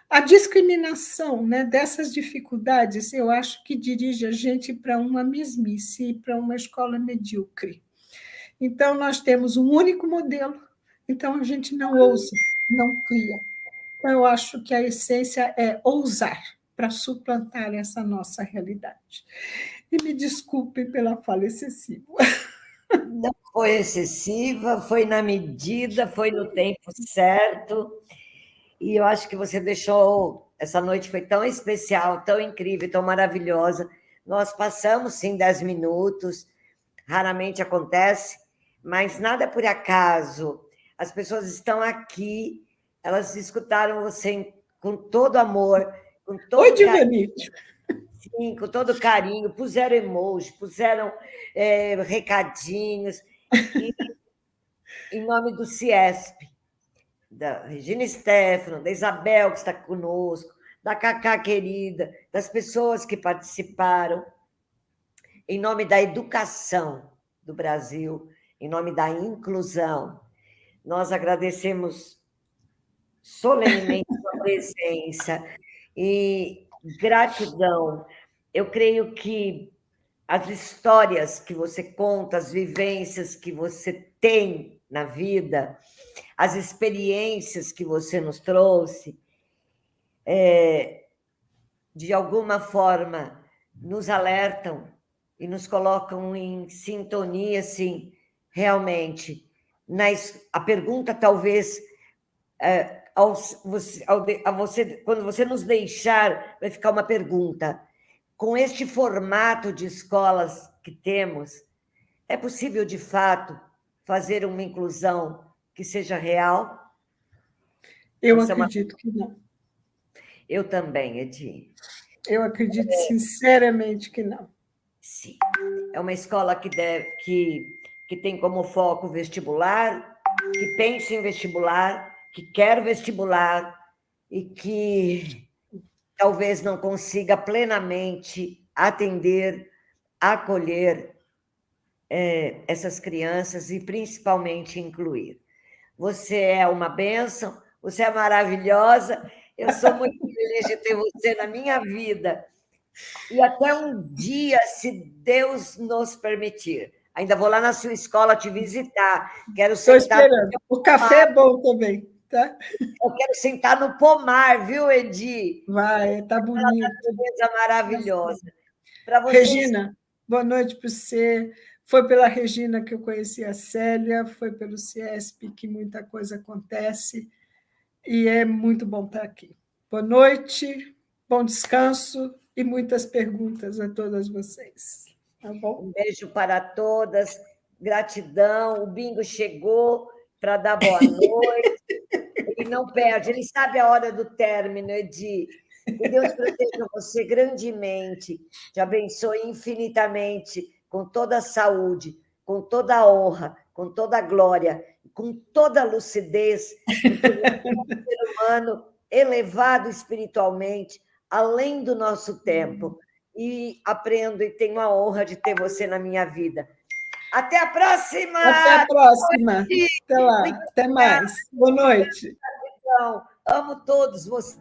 A discriminação, né, dessas dificuldades, eu acho que dirige a gente para uma mesmice e para uma escola medíocre. Então, nós temos um único modelo, então a gente não ousa, não cria. Então, eu acho que a essência é ousar para suplantar essa nossa realidade. E me desculpem pela fala excessiva. Não foi excessiva, foi na medida, foi no tempo certo. E eu acho que você deixou. Essa noite foi tão especial, tão incrível, tão maravilhosa. Nós passamos, sim, 10 minutos, raramente acontece, mas nada por acaso. As pessoas estão aqui elas escutaram você com todo amor, com todo Oi, Divanite. Sim, com todo carinho, puseram emoji, puseram recadinhos, e, em nome do CIESP, da Regina Stefano, da Isabel, que está conosco, da Cacá querida, das pessoas que participaram, em nome da educação do Brasil, em nome da inclusão, nós agradecemos solenemente a sua presença e gratidão. Eu creio que as histórias que você conta, as vivências que você tem na vida, as experiências que você nos trouxe, de alguma forma nos alertam e nos colocam em sintonia, assim, realmente. A pergunta, talvez, quando você nos deixar, vai ficar uma pergunta. Com este formato de escolas que temos, é possível, de fato, fazer uma inclusão que seja real? Eu acredito que não. Eu também, Edi. Eu acredito sinceramente que não. Sim. É uma escola que tem como foco o vestibular, que pensa em vestibular, que quer vestibular e que talvez não consiga plenamente atender, acolher essas crianças e principalmente incluir. Você é uma bênção, você é maravilhosa, eu sou muito feliz de ter você na minha vida. E até um dia, se Deus nos permitir. Ainda vou lá na sua escola te visitar. Quero Estou sentar. esperando. O café é bom também, tá? Eu quero sentar no pomar, viu, Edi? Vai, tá bonito. Beleza maravilhosa. Para vocês. Regina, boa noite para você. Foi pela Regina que eu conheci a Célia, foi pelo CIESP que muita coisa acontece, e é muito bom estar aqui. Boa noite, bom descanso e muitas perguntas a todas vocês. Tá bom? Um beijo para todas, gratidão. O Bingo chegou para dar boa noite. Ele não perde, ele sabe a hora do término, Edi. Que Deus proteja você grandemente, te abençoe infinitamente, com toda a saúde, com toda a honra, com toda a glória, com toda a lucidez, porque você é um ser humano elevado espiritualmente, além do nosso tempo. E aprendo e tenho a honra de ter você na minha vida. Até a próxima! Até a próxima! Até lá, até mais. Boa noite! Amo todos vocês.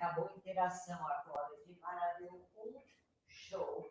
Acabou a interação agora, de maravilha, um show.